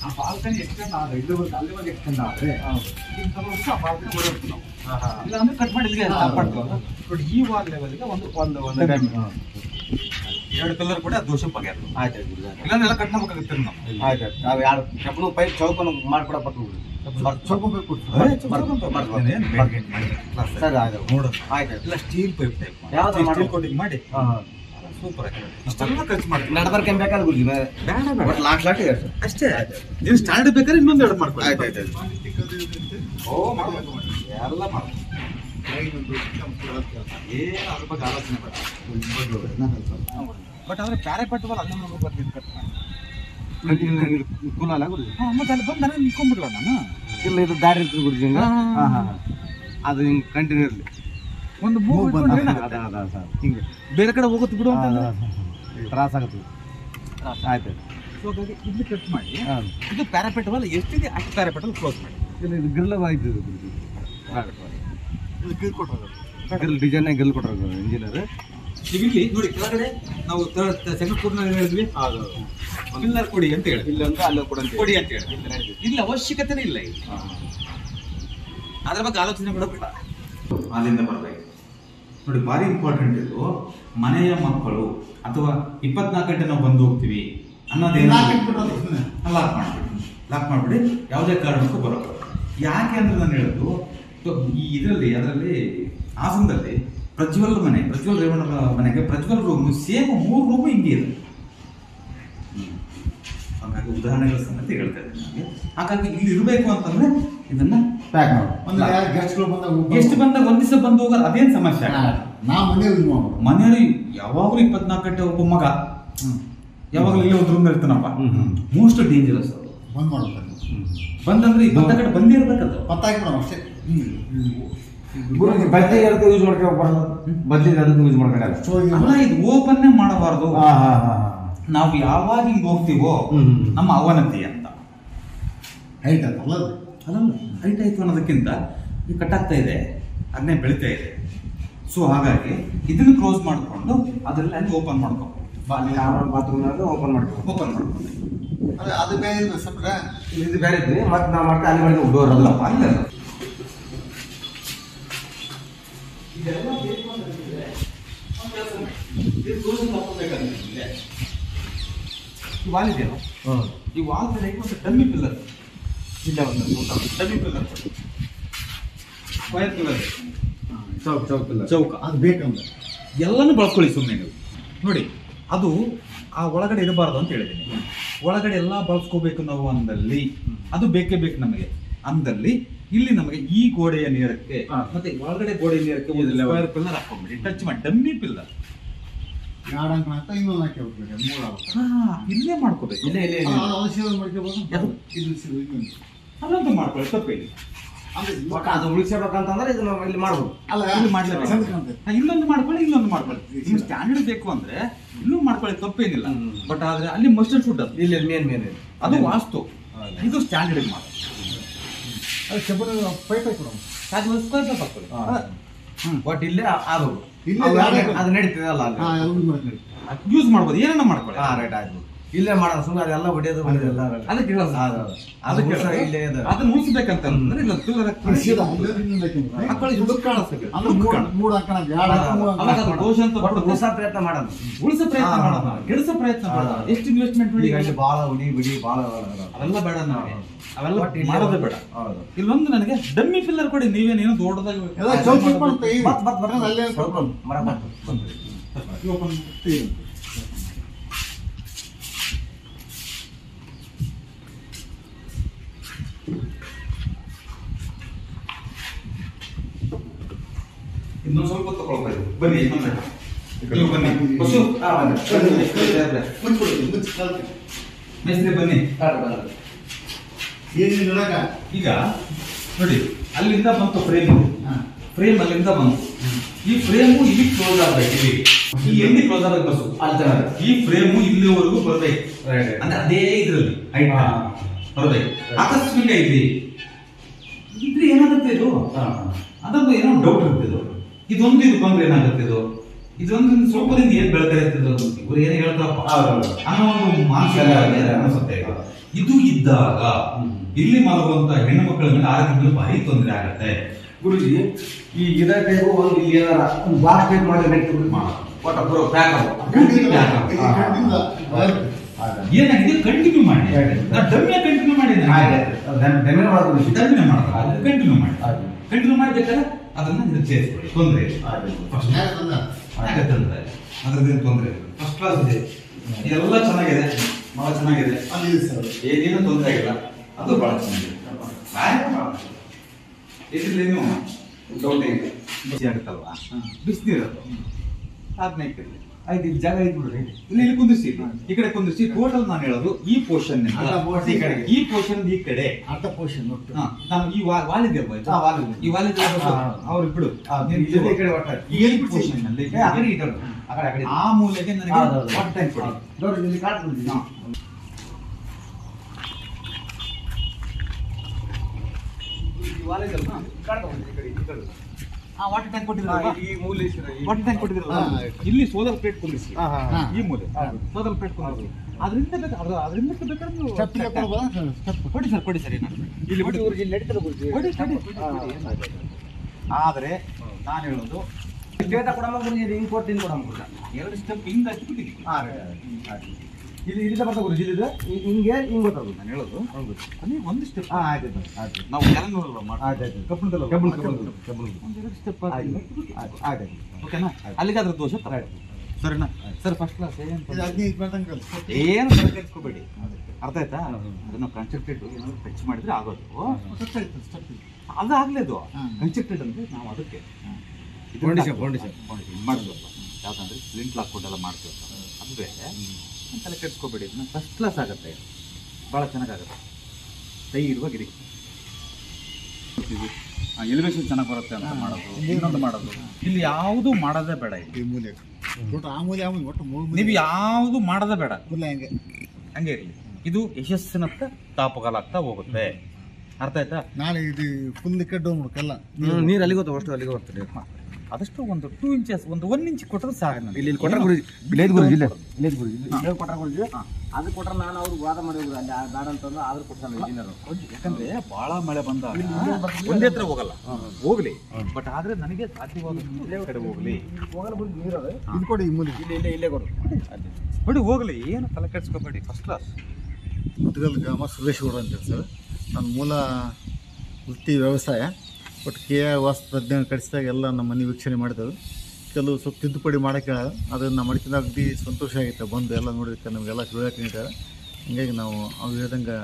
ಆ ಬಾಲ್ಕನಿ ಎಕ್ಸ್ಟೆಂಡ್ ಆದ್ರೆ ಅಲ್ಲಿವರೆಗೆ ಎಕ್ಸ್ಟೆಂಡ್ ಆದ್ರೆ ಆ ಬಾಲ್ಕನಿ ಓಡಾಡ್ತೀವಿ ನಾವು. ಇಲ್ಲ ಅಂದ್ರೆ ಕಟ್ ಮಾಡಿ ಇಲ್ಲಿಗೆ ಬಟ್ ಈ ವಾಲ್ ಲೆವೆಲ್ಗೆ ಒಂದು ಎರಡು ಕಲರ್ ಕೂಡ ದೋಷ ಬಗೆಹರಿದು. ಆಯ್ತು, ಇಲ್ಲಾಂದ್ರೆ ಎಲ್ಲ ಕಟ್ ಮಾಡ್ಬೇಕಾಗುತ್ತೆ ನಾವು. ಆಯ್ತು. ನಾವು ಯಾರು ಕಬ್ಬನು ಪೈಪ್ ಚೌಕನು ಮಾಡ್ಕೊಡಪ್ಪ ಸರಿ ಆಯ್ತು ನೋಡು. ಆಯ್ತು, ಇಲ್ಲ ಸ್ಟೀಲ್ ಪೈಪ್ ಟೈಪ್ ಯಾವ್ದು ಸ್ಟೀಲ್ ಕೋಟಿಂಗ್ ಮಾಡಿ ಸೂಪರ್ ಅಷ್ಟೆಲ್ಲ ಖರ್ಚು ಮಾಡ್ತೀನಿ ನಡ್ಬರ್ಕೆ ಬೇಕಾದ್ರೆ ಗುರುಜಿ ಬೇಡ ಬೇಡ ಲಾಸ್ಟ್ ಅಷ್ಟೇ ನೀವು ಸ್ಟ್ಯಾಂಡರ್ಡ್ ಬೇಕಾದ್ರೆ ಇನ್ನೊಂದು ಎರಡು ಮಾಡ್ಕೊಳ್ಳಿ ಆಯ್ತು ಓ ಮಾಡ್ಬೇಕು ಎಲ್ಲ ಮಾಡ್ಬೇಕು ಏನು ಅದ್ರ ಬಗ್ಗೆ ಆಲೋಚನೆ ಬೇಡ ಬಟ್ ಆದರೆ ಪ್ಯಾರೆ ಪಟ್ಟವಲ್ಲ ಅಲ್ಲೇ ಮಗು ಬರ್ತೀನಿ ಕಟ್ ಮಾಡಿ ಕುಲ ಅಲ್ಲ ಗುರುಜಿ ಮತ್ತೆ ಅಲ್ಲಿ ಬಂದು ನಾನು ನಿಂತ್ಕೊಂಡ್ಬಿಡ್ಲ ನಾನು ಇಲ್ಲ ಇದು ದಾರಿ ಇರ್ತದೆ ಗುರುಜಿ ಹಿಂಗೆ ಅದು ಹಿಂಗೆ ಕಂಟಿನ್ಯೂ ಇರಲಿ ಒಂದು ಮೂವ್ ಬಂದ್ರೆ ಹಿಂಗೆ ಬೇರೆ ಕಡೆ ಹೋಗುತ್ತೆ ಬಿಡು ಅಂತ ತ್ರಾಸ ಆಗುತ್ತೆ ಆಯ್ತು ಸೊ ಹಾಗಾಗಿ ಇಲ್ಲಿ ಕಟ್ ಮಾಡಿ ಇದು ಪ್ಯಾರಾಪೆಟವಲ್ ಎಷ್ಟಿದೆ ಅಷ್ಟು ಪ್ಯಾರಾಪೆಟಲ್ ಕ್ಲೋಸ್ ಮಾಡಿ ಇದು ಗ್ರಿಲ್ ಆಯ್ತು ಗುರುಜಿ ಗ್ರಿಲ್ ಡಿಸೈನ್ ಗ್ರಿಲ್ ಕೊಟ್ಟರು ಇಂಜಿನಿಯರ್ ಇಲ್ಲಿ ನೋಡಿ ಕೆಳಗಡೆ ನಾವು ಸೆಕೆಂಡ್ ಫ್ಲೋರ್ನಲ್ಲಿ ಹೇಳಿದ್ವಿ ಪಿಲ್ಲರ್ ಕೊಡಿ ಅಂತ ಹೇಳಿ ಇಲ್ಲ ಅಂತ ಅಲ್ಲಿ ಕೊಡಿ ಅಂತ ಹೇಳಿ ಇಲ್ಲಿ ಅವಶ್ಯಕತೆನೇ ಇಲ್ಲ ಇಲ್ಲಿ ಅದ್ರ ಬಗ್ಗೆ ಆಲೋಚನೆ ಕೂಡ ಬೇಡ ಅಲ್ಲಿಂದ ಬರಬೇಕು ನೋಡಿ ಭಾರಿ ಇಂಪಾರ್ಟೆಂಟ್ ಇದು ಮನೆಯ ಮಕ್ಕಳು ಅಥವಾ 24 ಗಂಟೆ ನಾವು ಬಂದು ಹೋಗ್ತೀವಿ ಅನ್ನೋದೇನು ಲಾಕ್ ಮಾಡ್ಬಿಡಿ ಯಾವುದೇ ಕಾರಣಕ್ಕೂ ಬರೋದು ಯಾಕೆ ಅಂದ್ರೆ ನಾನು ಹೇಳೋದು ಈ ಅದರಲ್ಲಿ ಹಾಸನದಲ್ಲಿ ಪ್ರಜ್ವಲ್ ರೇವಣ್ಣರ ಮನೆಗೆ ಪ್ರಜ್ವಲ್ ರೂಮ್ ಸೇಮ್ 3 ರೂಮ್ ಹಿಂಗೆ ಇದೆ ಹಾಗಾಗಿ ಉದಾಹರಣೆಗಳ ಸಂಗತಿ ಹೇಳ್ತಾ ಇದ್ದೀನಿ ನನಗೆ ಹಾಗಾಗಿ ಇಲ್ಲಿ ಇರಬೇಕು ಅಂತಂದ್ರೆ ಇದನ್ನ ಪ್ಯಾಕ್ ಮಾಡಿ ಎಷ್ಟು ಬಂದಾಗ ಒಂದ್ ದಿವಸ ಬಂದು ಹೋಗೋದು ಅದೇನ್ ಸಮಸ್ಯೆ ಮನೆಯಲ್ಲಿ ಯಾವಾಗಲೂ 24 ಗಂಟೆ ಒಬ್ಬ ಮಗ ಯಾವಾಗಲೂ ಇಲ್ಲೇ ಒಂದು ರೂಮ್ ಇರ್ತಾನಪ್ಪ ಮೋಸ್ಟ್ ಡೇಂಜರಸ್ ಬಂದ್ ಮಾಡ್ತಾರೆ ಬಂದಂದ್ರೆ ಬಂದ ಕಡೆ ಬಂದೇ ಇರ್ಬೇಕಂತ ಅಷ್ಟೇ ಬದ್ಲಿ ಯೂಸ್ ಮಾಡ್ಕೊಂಡು ಬದ್ಲಿ ಅದಕ್ಕೆ ಯೂಸ್ ಮಾಡ್ಕೊಂಡಲ್ಲ ಅಲ್ಲ ಇದು ಓಪನ್ನೇ ಮಾಡಬಾರ್ದು ನಾವು ಯಾವಾಗ ಹಿಂಗ್ ಹೋಗ್ತೀವೋ ನಮ್ಮ ಅವನತಿ ಅಂತ ಹೈಟ್ ಅಲ್ಲ ಅದಲ್ಲ ಹೈಟ್ ಆಯ್ತು ಅನ್ನೋದಕ್ಕಿಂತ ಈಗ ಕಟ್ಟಾಗ್ತಾ ಇದೆ ಅದನ್ನೇ ಬೆಳಿತಾ ಇದೆ ಸೊ ಹಾಗಾಗಿ ಇದನ್ನು ಕ್ಲೋಸ್ ಮಾಡಿಕೊಂಡು ಅದರಲ್ಲಿ ಅಲ್ಲಿ ಓಪನ್ ಮಾಡ್ಕೊಂಡು ಬಾತ್ರೂಮ್ ಓಪನ್ ಮಾಡ್ಕೊಂಡು ಅದು ಬೇರೆ ಇದು ಬೇರೆ ಇದ್ವಿ ಮತ್ತೆ ನಾವು ಮಾಡ್ತಾ ಅಲ್ಲಿ ಮಾಡಿದ್ರೆ ಡೋರ್ ಅಲ್ಲ ಅಲ್ಲ ಈ ವಾಲ್ ಇದೆಯಲ್ಲ ಈ ವಾಲ್ ಒಂದು ಡಮ್ಮಿ ಪಿಲ್ಲರ್ ಇಲ್ಲ ಒಂದು ಡಮ್ಮಿ ಪಿಲ್ಲರ್ ಸ್ಕ್ವೇರ್ ಪಿಲ್ಲರ್ ಚೌಕ ಅದು ಬೇಕಂದ್ರೆ ಎಲ್ಲನೂ ಬಳಸ್ಕೊಳ್ಳಿ ಸುಮ್ಮನೆ ನೀವು ನೋಡಿ ಅದು ಆ ಒಳಗಡೆ ಇರಬಾರ್ದು ಅಂತ ಹೇಳಿದ್ದೀನಿ ಒಳಗಡೆ ಎಲ್ಲ ಬಳಸ್ಕೋಬೇಕು ನಾವು ಅಂದಲ್ಲಿ ಅದು ಬೇಕೇ ಬೇಕು ನಮಗೆ ಅಂದಲ್ಲಿ ಇಲ್ಲಿ ನಮಗೆ ಈ ಗೋಡೆಯ ನೇರಕ್ಕೆ ಮತ್ತೆ ಒಳಗಡೆ ಗೋಡೆಯ ನೇರಕ್ಕೆ ಒಂದು ಸ್ಕ್ವೇರ್ ಪಿಲ್ಲರ್ ಹಾಕೊಂಡ್ಬಿಡಿ ಟಚ್ ಮಾಡಿ ಡಮ್ಮಿ ಪಿಲ್ಲರ್ ಇಲ್ಲೇ ಮಾಡ್ಕೋಬೇಕು ಅಲ್ಲಂತೂ ಮಾಡ್ಕೊಳ್ಳಿ ತಪ್ಪಿಲ್ಲ ಅದು ಉಳಿಸಬೇಕಂತಂದ್ರೆ ಇದನ್ನ ಇಲ್ಲಿ ಮಾಡ್ಬೋದು ಇಲ್ಲಿ ಮಾಡ್ಲೇಬೇಕು ಇಲ್ಲೊಂದು ಮಾಡ್ಕೊಳ್ಳಿ ಇಲ್ಲೊಂದು ಮಾಡ್ಕೊಳ್ಳಿ ನಿಮ್ಗೆ ಸ್ಟ್ಯಾಂಡರ್ಡ್ ಬೇಕು ಅಂದ್ರೆ ಇಲ್ಲೂ ಮಾಡ್ಕೊಳ್ಳಿ ತಪ್ಪೇನಿಲ್ಲ ಬಟ್ ಆದ್ರೆ ಅಲ್ಲಿ ಮಸ್ಟರ್ಡ್ ಫುಡ್ ಅದು ಇಲ್ಲಿ ಮೇನ್ ಅದು ವಾಸ್ತು ಇದು ಸ್ಟ್ಯಾಂಡರ್ಡ್ ಮಾಡಿ ಬಟ್ ಇಲ್ಲೇ ಆಗೋದು ಅದು ನಡೀತದೆ ಅಲ್ಲ ಯೂಸ್ ಮಾಡ್ಬೋದು ಏನನ್ನ ಮಾಡ್ಕೊಳ್ಳಿ ರೈಟ್ ಆಯ್ತು ಇಲ್ಲೇ ಮಾಡೋದು ಸುಮ್ಮನೆ ಅದೆಲ್ಲ ಹೊಡೆಯೋದು ಎಲ್ಲ ಅದಕ್ಕೆ ಇಲ್ಲೇ ಅದನ್ನ ಉಳಿಸ್ಬೇಕಂತಂದ್ರೆ ಇಲ್ಲ ದೋಷ ಅಂತ ಉಳಿಸೋ ಪ್ರಯತ್ನ ಮಾಡೋದು ಉಳಿಸೋ ಪ್ರಯತ್ನ ಮಾಡೋದು ಕೆಡಿಸೋ ಪ್ರಯತ್ನ ಮಾಡೋದು ಎಷ್ಟು ಇನ್ವೆಸ್ಟ್ಮೆಂಟ್ ಮಾಡಿ ಬಾಳ ಉಡಿ ಬಿಡಿ ಬಾಳ ಅವೆಲ್ಲ ಬೇಡ ನಾವು ಅವೆಲ್ಲ ಮಾಡೋದೇ ಬೇಡ ಇಲ್ಲೊಂದು ನನಗೆ ಡಮ್ಮಿ ಪಿಲ್ಲರ್ ಕೊಡಿ ನೀವೇನೇನು ದೊಡ್ಡದಾಗಿ ಇನ್ನೊಂದು ಸ್ವಲ್ಪ ತಗೊಳ್ತಾ ಇದ್ದೀವಿ ಬನ್ನಿ ನೀವು ಬನ್ನಿ ಬಸ್ಸು ಮೇಸ್ತ್ರಿ ಬನ್ನಿ ಈಗ ನೋಡಿ ಅಲ್ಲಿಂದ ಬಂತು ಫ್ರೇಮ್ ಅಲ್ಲಿಂದ ಬಂತು ಈ ಫ್ರೇಮು ಇಲ್ಲಿ ಕ್ಲೋಸ್ ಆಗ್ಬೇಕು ಇಲ್ಲಿ ಈ ಎಲ್ಲಿ ಕ್ಲೋಸ್ ಆಗ್ಬೇಕು ಬಸ್ಸು ಈ ಫ್ರೇಮು ಇಲ್ಲಿವರೆಗೂ ಬರ್ಬೇಕು ಅಂದ್ರೆ ಅದೇ ಇದ್ರಲ್ಲಿ ಹೈಟ್ ಬರ್ಬೇಕು ಆಕಸ್ಮಿಕ ಇಲ್ಲಿ ಇದ್ರೆ ಏನಾಗುತ್ತೆ ಇದು ಅದೊಂದು ಏನೋ ಡೌಟ್ ಇರ್ತಿದ್ದು ಇದೊಂದು ಇದು ಬಂದ್ರೆ ಏನಾಗುತ್ತೆ ಇದೊಂದು ಸ್ವಲ್ಪದಿಂದ ಏನ್ ಬೆಳ್ತಾ ಇರ್ತಿದ್ದು ಇವ್ರು ಏನೇ ಹೇಳ್ತಾರಪ್ಪ ಅನ್ನೋ ಒಂದು ಮಾನಸಿಕ ಅನಿಸುತ್ತೆ ಇದು ಇದ್ದಾಗ ಇಲ್ಲಿ ಮಲಗುವಂತ ಹೆಣ್ಣು ಮಕ್ಕಳ ಮೇಲೆ ಆರೋಗ್ಯದಲ್ಲಿ ಭಾರಿ ತೊಂದರೆ ಆಗುತ್ತೆ ಗುರುಜಿ ಈ ಗಿಡ ಟೈಪು ಒಂದು ಇಲ್ಲಿ ಏನಾರ ಒಂದು ಬಾಕ್ಸ್ ಟೈಪ್ ಮಾಡಿ ಒಟ್ಟ ಪೂರ ಪ್ಯಾಕ್ ಏನಾಗಿದೆ ಕಂಟಿನ್ಯೂ ಮಾಡಿ ಡಮ್ಮಿಯ ಕಂಟಿನ್ಯೂ ಮಾಡಿ ಕಂಟಿನ್ಯೂ ಮಾಡ್ಬೇಕಾದ್ರೆ ಅದನ್ನ ಸೇರಿಸ್ಕೊಳ್ಳಿ ತೊಂದರೆ ಅದ್ರದ್ದೇನು ತೊಂದರೆ ಇಲ್ಲ, ಫಸ್ಟ್ ಕ್ಲಾಸ್ ಇದೆ, ಎಲ್ಲ ಚೆನ್ನಾಗಿದೆ, ಭಾಳ ಚೆನ್ನಾಗಿದೆ, ಅಲ್ಲಿ ಸರ್ ಏನೇನು ತೊಂದರೆ ಆಗಿಲ್ಲ, ಅದು ಭಾಳ ಚೆನ್ನಾಗಿದೆ. ಇದ್ರಲ್ಲೇನು ಡೌಟ್ ಇಲ್ಲ, ಬಿಸಿ ಆಗುತ್ತಲ್ವಾ, ಬಿಸಿನೀರದು ಅದನ್ನ ಇಟ್ಟಿರಲಿ. ಆಯ್ತು, ಇಲ್ಲಿ ಜಾಗ ಐದು ಬಿಡ್ರಿ, ಇಲ್ಲಿ ಕುಂದಿಸಿ, ಈ ಕಡೆ ಕುಂದಿಸಿ. ಟೋಟಲ್ ನಾನು ಹೇಳೋದು ಈ ಪೋರ್ಷನ್ ಈ ಪೋರ್ಷನ್ ಈ ಕಡೆ ಅರ್ಧ ಪೋರ್ಷನ್ ಒಟ್ಟು ನಾನು ಈ ವಾಲ್ ಇದೆ ಈ ವಾಲ್ ಅವ್ರು ಬಿಡು ಈ ಪೋರ್ಷನ್ ನಲ್ಲಿ ಆ ಮೂಲೆಗೆ ನನಗೆ ವಾಟರ್ ಟ್ಯಾಂಕ್ ಕೊಡಿ. ನೋಡಿ ಇಲ್ಲಿ ಕಾಣ್ತದೆ. ವಾಟರ್ ಟ್ಯಾಂಕ್ ಕೊಟ್ಟಿದ್ರಲ್ಲ, ವಾಟರ್ ಟ್ಯಾಂಕ್ ಕೊಟ್ಟಿದ್ರಲ್ಲ, ಇಲ್ಲಿ ಸೋಲಾರ್ ಪ್ಲೇಟ್ ಕುಂದಿಸಿ, ಈ ಮೂಲೆ ಸೋಲಾರ್ ಪ್ಲೇಟ್ ಕುಂದಿಸಿ. ಅದರಿಂದ ಬೇಕಾದ್ರೆ ನೀವು ಕೊಡಿ ಸರ್, ಕೊಡಿ ಸರ್, ಇಲ್ಲಿ ಬಿಡಿ, ಆದರೆ ನಾನು ಹೇಳೋದು ಹಿಂಗ್ ಕೊಟ್ಟು ಹಿಂಗ್ ಕೊಡಂಗಿಲ್ಲ, 2 ಸ್ಟೆಪ್ ಹಿಂಗ್ ಹಚ್ಬಿಟ್ಟು ಇಲ್ಲಿ ಬರ್ತಾ ಗುರುಜಿ, ಹಿಂಗೆ ಹಿಂಗ್ ಗೊತ್ತಾಗೋದು ನಾನು ಹೇಳೋದು. ಅಲ್ಲಿ ಒಂದು ಸ್ಟೆಪ್ ಆಯ್ತು ನಾವು ಕೆಲಂಗೂರಲ್ಲ ಆಯ್ತು ಕಬ್ಬಣದಲ್ಲ ಒಂದೆರಡು ಸ್ಟೆಪ್ ಓಕೆನಾ? ಅಲ್ಲಿಗೆ ಅದ್ರ ದೋಷ ಸರಿನಾ ಸರ್? ಫಸ್ಟ್ ಕ್ಲಾಸ್ ಇದು 15 ಬಂದಂಗೆ ಏನು ಕೆಲ್ಸ್ಕೋಬೇಡಿ, ಅರ್ಥ ಆಯ್ತಾ? ಅದನ್ನ ಕನ್ಸ್ಟ್ರಕ್ಟೆಡ್ ಏನಾದ್ರು ಟಚ್ ಮಾಡಿದ್ರೆ ಆಗೋದು, ಅದು ಆಗ್ಲೇದು ಕನ್ಸ್ಟ್ರಕ್ಟೆಡ್ ಅಂದ್ರೆ ನಾವು ಅದಕ್ಕೆ ಮಾಡ್ತೀವಲ್ಲ, ಯಾಕಂದ್ರೆ ಸ್ಲಿಂಟ್ ಹಾಕ್ಕೊಂಡೆಲ್ಲ ಮಾಡ್ತೀವಲ್ಲ, ಅದು ಬೇರೆ. ತಲೆ ಕೆಡ್ಸ್ಕೋಬೇಡಿ, ಇದನ್ನ ಫಸ್ಟ್ ಕ್ಲಾಸ್ ಆಗುತ್ತೆ, ಭಾಳ ಚೆನ್ನಾಗಾಗುತ್ತೆ, ಧೈರ್ಯವಾಗಿರಿ. ಎಲಿವೇಶನ್ ಚೆನ್ನಾಗಿ ಬರುತ್ತೆ ಅಂತ ಮಾಡೋದು, ಇನ್ನೊಂದು ಮಾಡೋದು, ಇಲ್ಲಿ ಯಾವುದು ಮಾಡೋದೇ ಬೇಡ. ಈ ಮೂಲೆ ಒಟ್ಟು ಆ ಮೂಲೆ ಒಟ್ಟು ನೀವು ಯಾವುದು ಮಾಡೋದೇ ಬೇಡ, ಮೂಲೆ ಹಂಗೆ ಹಂಗೆ ಇರಲಿ. ಇದು ಯಶಸ್ಸಿನತ್ತ ತಾಪಗಾಲಾಗ್ತಾ ಹೋಗುತ್ತೆ, ಅರ್ಥ ಆಯ್ತಾ? ನಾಳೆ ಇದು ಫುಲ್ ಕಡ್ಡು ಮಾಡ್ಕಲ್ಲ ನೀರು ಅಲ್ಲಿಗೆ ಹೋಗ್ತಾವೆ, ಅಷ್ಟು ಅಲ್ಲಿಗೆ ಹೋಗ್ತದೆ. ಅದಷ್ಟು ಒಂದು 2 ಇಂಚಸ್, ಒಂದು 1 ಇಂಚ್ ಕೊಟ್ಟರೆ ಸಾಕು. ಇಲ್ಲಿ ಕೊಟ್ಟರೆ ಗುರುಜಿ, ಇಲ್ಲೇದು ಗುರುಜಿ, ಇಲ್ಲೇದು ಗುರುಜಿ, ಇಲ್ಲೇ ಕೊಟ್ಟರೆ ಗುರುಜಿ, ಅದು ಕೊಟ್ಟರೆ ನಾನು ಅವ್ರಿಗೆ ವಾದ ಮಾಡಿದ್ರು ಅಲ್ಲಿ ಬೇಡ ಅಂತಂದ್ರೆ ಆದ್ರೂ ಕೊಡ್ತಾನೆ ಇಂಜಿನಿಯರ್. ಯಾಕಂದ್ರೆ ಬಹಳ ಮಳೆ ಬಂದಾಗ ಒಂದೇ ಹತ್ರ ಹೋಗಲ್ಲ, ಹೋಗ್ಲಿ, ಬಟ್ ಆದ್ರೆ ನನಗೆ ಸಾಧ್ಯವಾದಷ್ಟು ಕಡೆ ಹೋಗ್ಲಿ. ನೀರು ಇದು ಕೊಡಿ, ಈ ಮೂಲೆ ಇಲ್ಲೇ ಕೊಡು ನೋಡಿ, ಹೋಗ್ಲಿ, ಏನು ತಲೆ ಕೆಡ್ಸ್ಕೋಬೇಡಿ, ಫಸ್ಟ್ ಕ್ಲಾಸ್. ಮುಟ್ಗಲ್ ಗ್ರಾಮ ಸುರೇಶ್ ಗೌಡ ಅಂತ ಸರ್. ನನ್ನ ಮೂಲ ವೃತ್ತಿ ವ್ಯವಸಾಯ. ಬಟ್ ವಾಸ್ತು ತಜ್ಞ ಕಳಿಸಿದಾಗ ಎಲ್ಲ ನಮ್ಮ ಮನೆ ವೀಕ್ಷಣೆ ಮಾಡಿದೆವು. ಕೆಲವು ಸ್ವಲ್ಪ ತಿದ್ದುಪಡಿ ಮಾಡೋಕ್ಕೆ ಅದನ್ನು ಮಾಡ್ಕೊಂಡಾಗ ಅಗದಿ ಸಂತೋಷ ಆಗಿತ್ತು. ಬಂದು ಎಲ್ಲ ನೋಡಿದ್ದಕ್ಕೆ ನಮಗೆಲ್ಲ ತಿಳುವಳಿಕೆ ನೀಡ್ತಾರೆ. ಹೀಗಾಗಿ ನಾವು ಅವ್ರು ಹೇಳ್ದಂಗೆ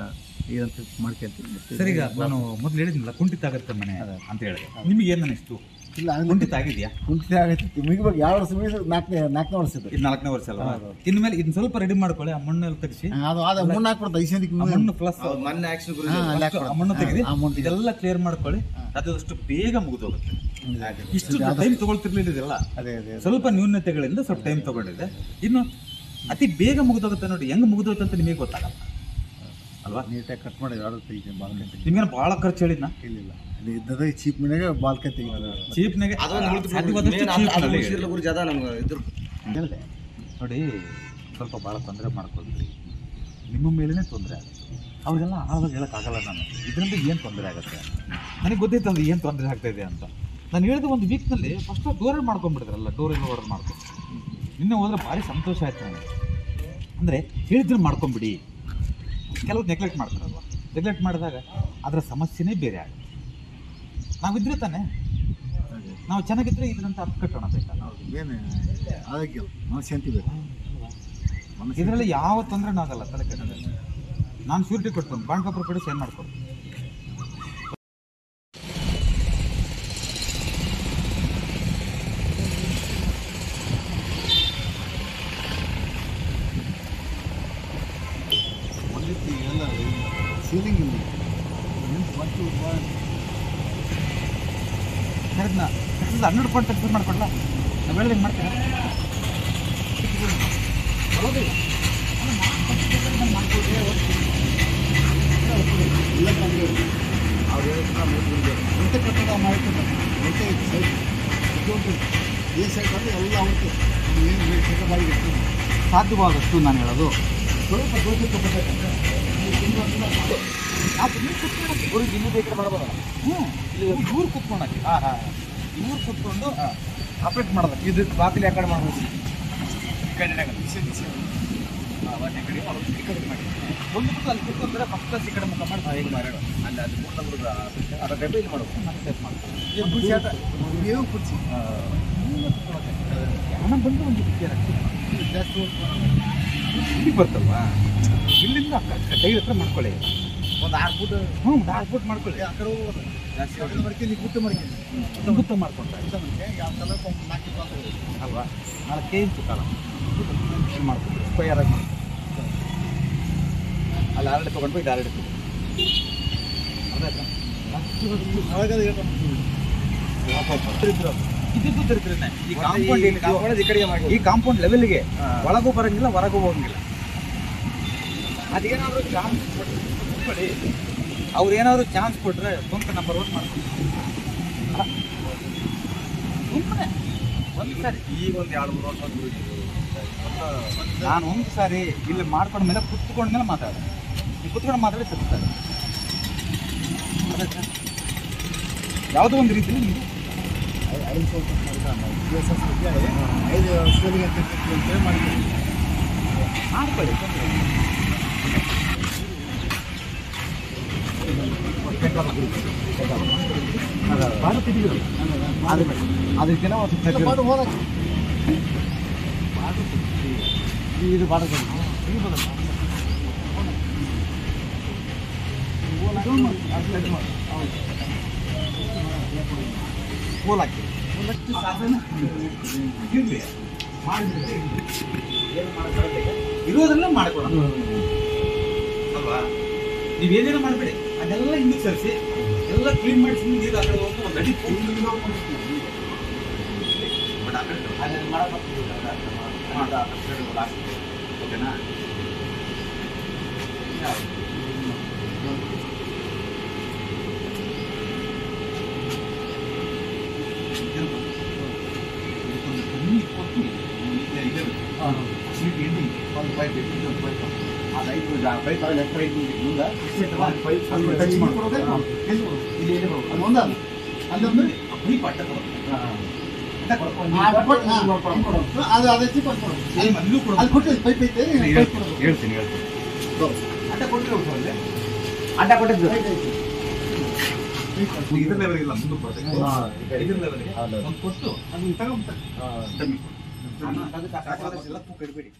ಏನಂತ ಮಾಡ್ಕೊಂತೀವಿ. ಸರಿ, ಈಗ ನಾನು ಮೊದಲು ಹೇಳಿದ್ನಲ್ಲ ಕುಂಠಿತ ಆಗುತ್ತೆ ಮನೆ ಅಂತ ಹೇಳಿದೆ, ನಿಮಗೆ ಏನು ಅನಿಸ್ತು? ಇಲ್ಲ, ಕುಂಠಿತ ಆಗಿದೆಯಾ? ಕುಂಠಿತ ಆಗೈತಿ. ಮುಗಿಬೇಕು. ಯಾವ ವರ್ಷ ಮುಗಿದು ನಾಲ್ಕನೇ ವರ್ಷ ಇದು. ಇದು 4ನೇ ವರ್ಷ ಅಲ್ಲ? ಇನ್ಮೇಲೆ ಇದನ್ನ ಸ್ವಲ್ಪ ರೆಡಿ ಮಾಡ್ಕೊಳ್ಳಿ, ಆ ಮಣ್ಣೆಲ್ಲ ತೆಗಿಸಿ, ಅದು ಮುನ್ನ ಹಾಕ್ಬಿಡ್ತು ಐಸಂದಿಗೆ ಮಣ್ಣು ಪ್ಲಸ್ ಮೊನ್ನೆ ಆಕ್ಷನ್ ಮಣ್ಣು ತೆಗೆದು ಇದೆಲ್ಲ ಕ್ಲಿಯರ್ ಮಾಡ್ಕೊಳ್ಳಿ. ಅದಷ್ಟು ಬೇಗ ಮುಗಿದೋಗುತ್ತೆ. ಇಷ್ಟು ಟೈಮ್ ತಗೊಳ್ತಿರ್ಲಿಲ್ಲ ಇದೆಲ್ಲ, ಸ್ವಲ್ಪ ನ್ಯೂನತೆಗಳಿಂದ ಸ್ವಲ್ಪ ಟೈಮ್ ತಗೊಂಡಿದೆ. ಇನ್ನು ಅತಿ ಬೇಗ ಮುಗಿದೋಗುತ್ತೆ ನೋಡಿ. ಹೆಂಗ್ ಮುಗಿದೋಗುತ್ತೆ ಅಂತ ನಿಮಗೆ ಗೊತ್ತಾಗಲ್ಲ ಅಲ್ವಾ? ನೀಟಾಗಿ ಕಟ್ ಮಾಡಿ ಬಾಲ್ಕನಿ ನಿಮ್ಗೇನು ಭಾಳ ಖರ್ಚು ಹೇಳಿದ್ನ? ಇಲ್ಲ, ಅಲ್ಲಿ ಇದ್ದದ ಚೀಪ್ ಮನೆಗೆ ಬಾಲ್ಕನಿ ತೆಗಿಯೋದು. ಚೀಪ್ನಾಗೆ ಗುರುಜಿ ಅದ ನಮ್ಗೆ ಇದ್ರ ನೋಡಿ, ಸ್ವಲ್ಪ ಭಾಳ ತೊಂದರೆ ಮಾಡ್ಕೊಳ್ತೀರಿ, ನಿಮ್ಮ ಮೇಲೇ ತೊಂದರೆ ಆಗುತ್ತೆ. ಅವ್ರಿಗೆಲ್ಲ ಆವಾಗ ಹೇಳೋಕ್ಕಾಗಲ್ಲ. ನಾನು ಇದರಿಂದ ಏನು ತೊಂದರೆ ಆಗುತ್ತೆ ನನಗೆ ಗೊತ್ತೈತೆ, ಅದು ಏನು ತೊಂದರೆ ಆಗ್ತಾಯಿದೆ ಅಂತ. ನಾನು ಹೇಳಿದ ಒಂದು ವೀಕ್ನಲ್ಲಿ ಫಸ್ಟ್ ಡೋರಲ್ಲಿ ಮಾಡ್ಕೊಂಡ್ಬಿಡಿದ್ರಲ್ಲ, ಡೋರಲ್ಲಿ ಆರ್ಡರ್ ಮಾಡ್ಕೊಂಡು ನಿನ್ನೆ ಹೋದ್ರೆ ಭಾರಿ ಸಂತೋಷ ಆಯ್ತು ನನಗೆ. ಅಂದರೆ ಹೇಳಿದ್ರೆ ಮಾಡ್ಕೊಂಬಿಡಿ. ಕೆಲವು ನೆಗ್ಲೆಕ್ಟ್ ಮಾಡ್ತಾರಲ್ವ, ನೆಗ್ಲೆಕ್ಟ್ ಮಾಡಿದಾಗ ಅದರ ಸಮಸ್ಯೆನೇ ಬೇರೆ ಆಗುತ್ತೆ. ನಾವಿದ್ರೆ ತಾನೆ, ನಾವು ಚೆನ್ನಾಗಿದ್ರೆ ಇದರಂತ ಅರ್ಥ ಕಟ್ಟೋಣ ಬೇಕಾ? ಏನು ಆರೋಗ್ಯ ಮನಸ್ಸಂತಿ ಬೇಕು. ಇದರಲ್ಲಿ ಯಾವ ತೊಂದರೆನೂ ಆಗಲ್ಲ ತಲೆ ಕೆಟ್ಟದಲ್ಲಿ. ನಾನು ಶ್ಯೂರಿಟಿ ಕೊಡ್ತೀನಿ, ಬಾಂಡ್ ಪೇಪರ್ ಕೊಡಿ, ಸೈನ್ ಮಾಡ್ಕೊಡಿ. ಎಲ್ಲ ಸೀಲಿಂಗ್ ಇಲ್ಲ. ಕರೆದ್ನ 12 ಪಾಯಿಂಟ್ ಟೆಕ್ಸ್ ಮಾಡ್ಕೊಡ್ಲ? ನಾವು ಹೇಳಿದಂಗೆ ಮಾಡ್ತೀನಿ. ಇಲ್ಲ ತಂದು ಅವ್ರು ಹೇಳಿದ ಕಟ್ಟಡ ಮಾಡ್ತಾರೆ. ಈ ಸೈಡ್ ಬಂದು ಎಲ್ಲ ಅವತ್ತು ಏನು ಕಟ್ಟಡಾಗಿ ಸಾಧ್ಯವಾದಷ್ಟು ನಾನು ಹೇಳೋದು ಸ್ವಲ್ಪ ದೋಷ ತಗೋಬೇಕಂದ್ರೆ ಮಾಡ್ಬೋದಲ್ಲ. ಇಲ್ಲಿ ಇವ್ರು ಕುತ್ಕೊಂಡಾಕಿ, ಇವ್ರು ಕುತ್ಕೊಂಡು ಆಪ್ರೇಟ್ ಮಾಡೋದು. ಇದು ಬಾಗಿಲು ಯಾಕಡೆ ಮಾಡ್ಬೋದು? ಒಂದು ಬಿಟ್ಟು ಅಲ್ಲಿ ಕುತ್ಕೊಂಡ್ರೆ ಫಸ್ಟ್ ಕ್ಲಾಸ್ ಈ ಕಡೆ ಮುಖ ಮಾಡಿ ಹಿಂಗೆ ಮಾಡೋಣ. ಅಲ್ಲಿ ಅದು ಮೂರು ಅದರ ಟೈಪ್ ಇಲ್ಲಿ ಮಾಡ್ಬೇಕು. ನಾನು ಟೈಪ್ ಮಾಡ್ತೀನಿ. ನೀವು ಕುರ್ಚಿ ಹಣ ಬಂದು ಒಂದು ಜಾಸ್ತಿ ಇಲ್ಲಿ ಬರ್ತಲ್ವಾ, ಇಲ್ಲಿಂದ ಟೈರ್ ಹತ್ರ ಮಾಡ್ಕೊಳ್ಳಿ, ಒಂದು 6 ಫುಟ್ ಒಂದು 6 ಫುಟ್ ಮಾಡ್ಕೊಳ್ಳಿ. ಆ ಕಡೆ ಹೋಗೋದು ಜಾಸ್ತಿ ಮಾಡ್ಕೊಂಡು ಗುಟ್ಟು ಮಾಡ್ಕೊಂಡು ಗುತ್ತ ಮಾಡ್ಕೊಂಡ್ರೆ ಯಾವ ಸಲ 4 ಅಲ್ವಾ, 4 ಇಂಚು ಕಾಲ ಮಾಡ್ಕೊಂಡು ಸ್ಕ್ವಯರ್ ಆಗಿ ಮಾಡ್ಕೊಂಡು ಅಲ್ಲಿ 2 ತೊಗೊಂಡು ಇದು 2 ಇದು ತರ್ತೀರನೆ. ಈ ಕಾಂಪೌಂಡ್ ಈ ಕಾಂಪೌಂಡ್ ಲೆವೆಲ್ಗೆ ಒಳಗೂ ಬರಂಗಿಲ್ಲ, ಹೊರಗೂ ಹೋಗಂಗಿಲ್ಲ. ಅದೇನಾದ್ರು ಚಾನ್ಸ್ ಕೊಡಿ, ಅವ್ರು ಏನಾದ್ರು ಚಾನ್ಸ್ ಕೊಟ್ರೆ ಸ್ವಂತ ನಂಬರ್ 1 ಮಾಡ್ಕೊಂಡು ಸುಮ್ಮನೆ ಒಂದು ಸಾರಿ ಈಗ ಒಂದು 2-3 ವರ್ಷ ನಾನು ಒಂದು ಸಾರಿ ಇಲ್ಲಿ ಮಾಡ್ಕೊಂಡ್ಮೇಲೆ ಕುತ್ಕೊಂಡ್ಮೇಲೆ ಮಾತಾಡ, ನೀವು ಕುತ್ಕೊಂಡು ಮಾತಾಡಿ ಸಿಗ್ತಾರೆ. ಯಾವುದೋ ಒಂದು ರೀತಿಯಲ್ಲಿ ನೀವು 5 ಸ್ವಲ್ಪ ಮಾಡಿದ್ರೆ 5 ಸ್ಕೂಲಿಗೆ ಅಂತೇಳಿ ಮಾಡ್ತೀವಿ. ಮಾಡ್ಕೊಳ್ಳಿ. ಅದಕ್ಕೆಲ್ಲ ಇದು ಬಾಡ ಕೋಲ್ ಹಾಕಿ ಇರಲಿ, ಮಾಡಿದ್ರೆ ಏನು ಮಾಡೋದು ಇರೋದೆಲ್ಲ ಮಾಡ್ಕೊಡೋಣ ಅಲ್ವಾ. ನೀವೇನೇನೋ ಮಾಡಬೇಡಿ, ಅದೆಲ್ಲ ಹಿಂದಕ್ಕೆ ಸರಿಸಿ ಎಲ್ಲ ಕ್ಲೀನ್ ಮಾಡಿಸಿ ನೀರು ಆ ಕಡೆ ಹೋಗಿ ಒಂದು ಅಡಿ ಬಟ್ ಆ ಕಡೆ ಅದನ್ನು ಓಕೆನಾ. ಒಂದು ಪೈಪ್ ಒಂದು ಪೈಪ್ ಅದು 5 ಪೈಪ್ ಅಲ್ಲಿ ಎಷ್ಟು ಪೈಪ್ ಮುಂದೆ ಟಚ್ ಮಾಡ್ಕೊಡೋದೇ ಇಲ್ಲಿ ಒಂದ ಅಲ್ಲೊಂದು ಈ ಪಟ್ಟ ಅದು ಅದೇ ಚಿಪ್ ಅಲ್ಲಿ ಕೊಟ್ಟಿದ್ದು ಪೈಪ್ ಐತೆ. ಹೇಳ್ತೀನಿ ಅಡ್ಡ ಕೊಟ್ಟಿಲ್ಲ, ಅಡ್ಡ ಕೊಟ್ಟಿದ್ದು ಇದ್ರ ಲೆವೆಲ್ ಇಲ್ಲ, ಮುಂದೆ ಬರ್ತದೆ ಇದ್ರ ಲೆವೆಲ್ಗೆ ಒಂದು ಕೊಟ್ಟು ಅದನ್ನ ತಗೊಂಡ್ಬಿಟ್ಟು ತೂಕ ಇಡಬೇಡಿ.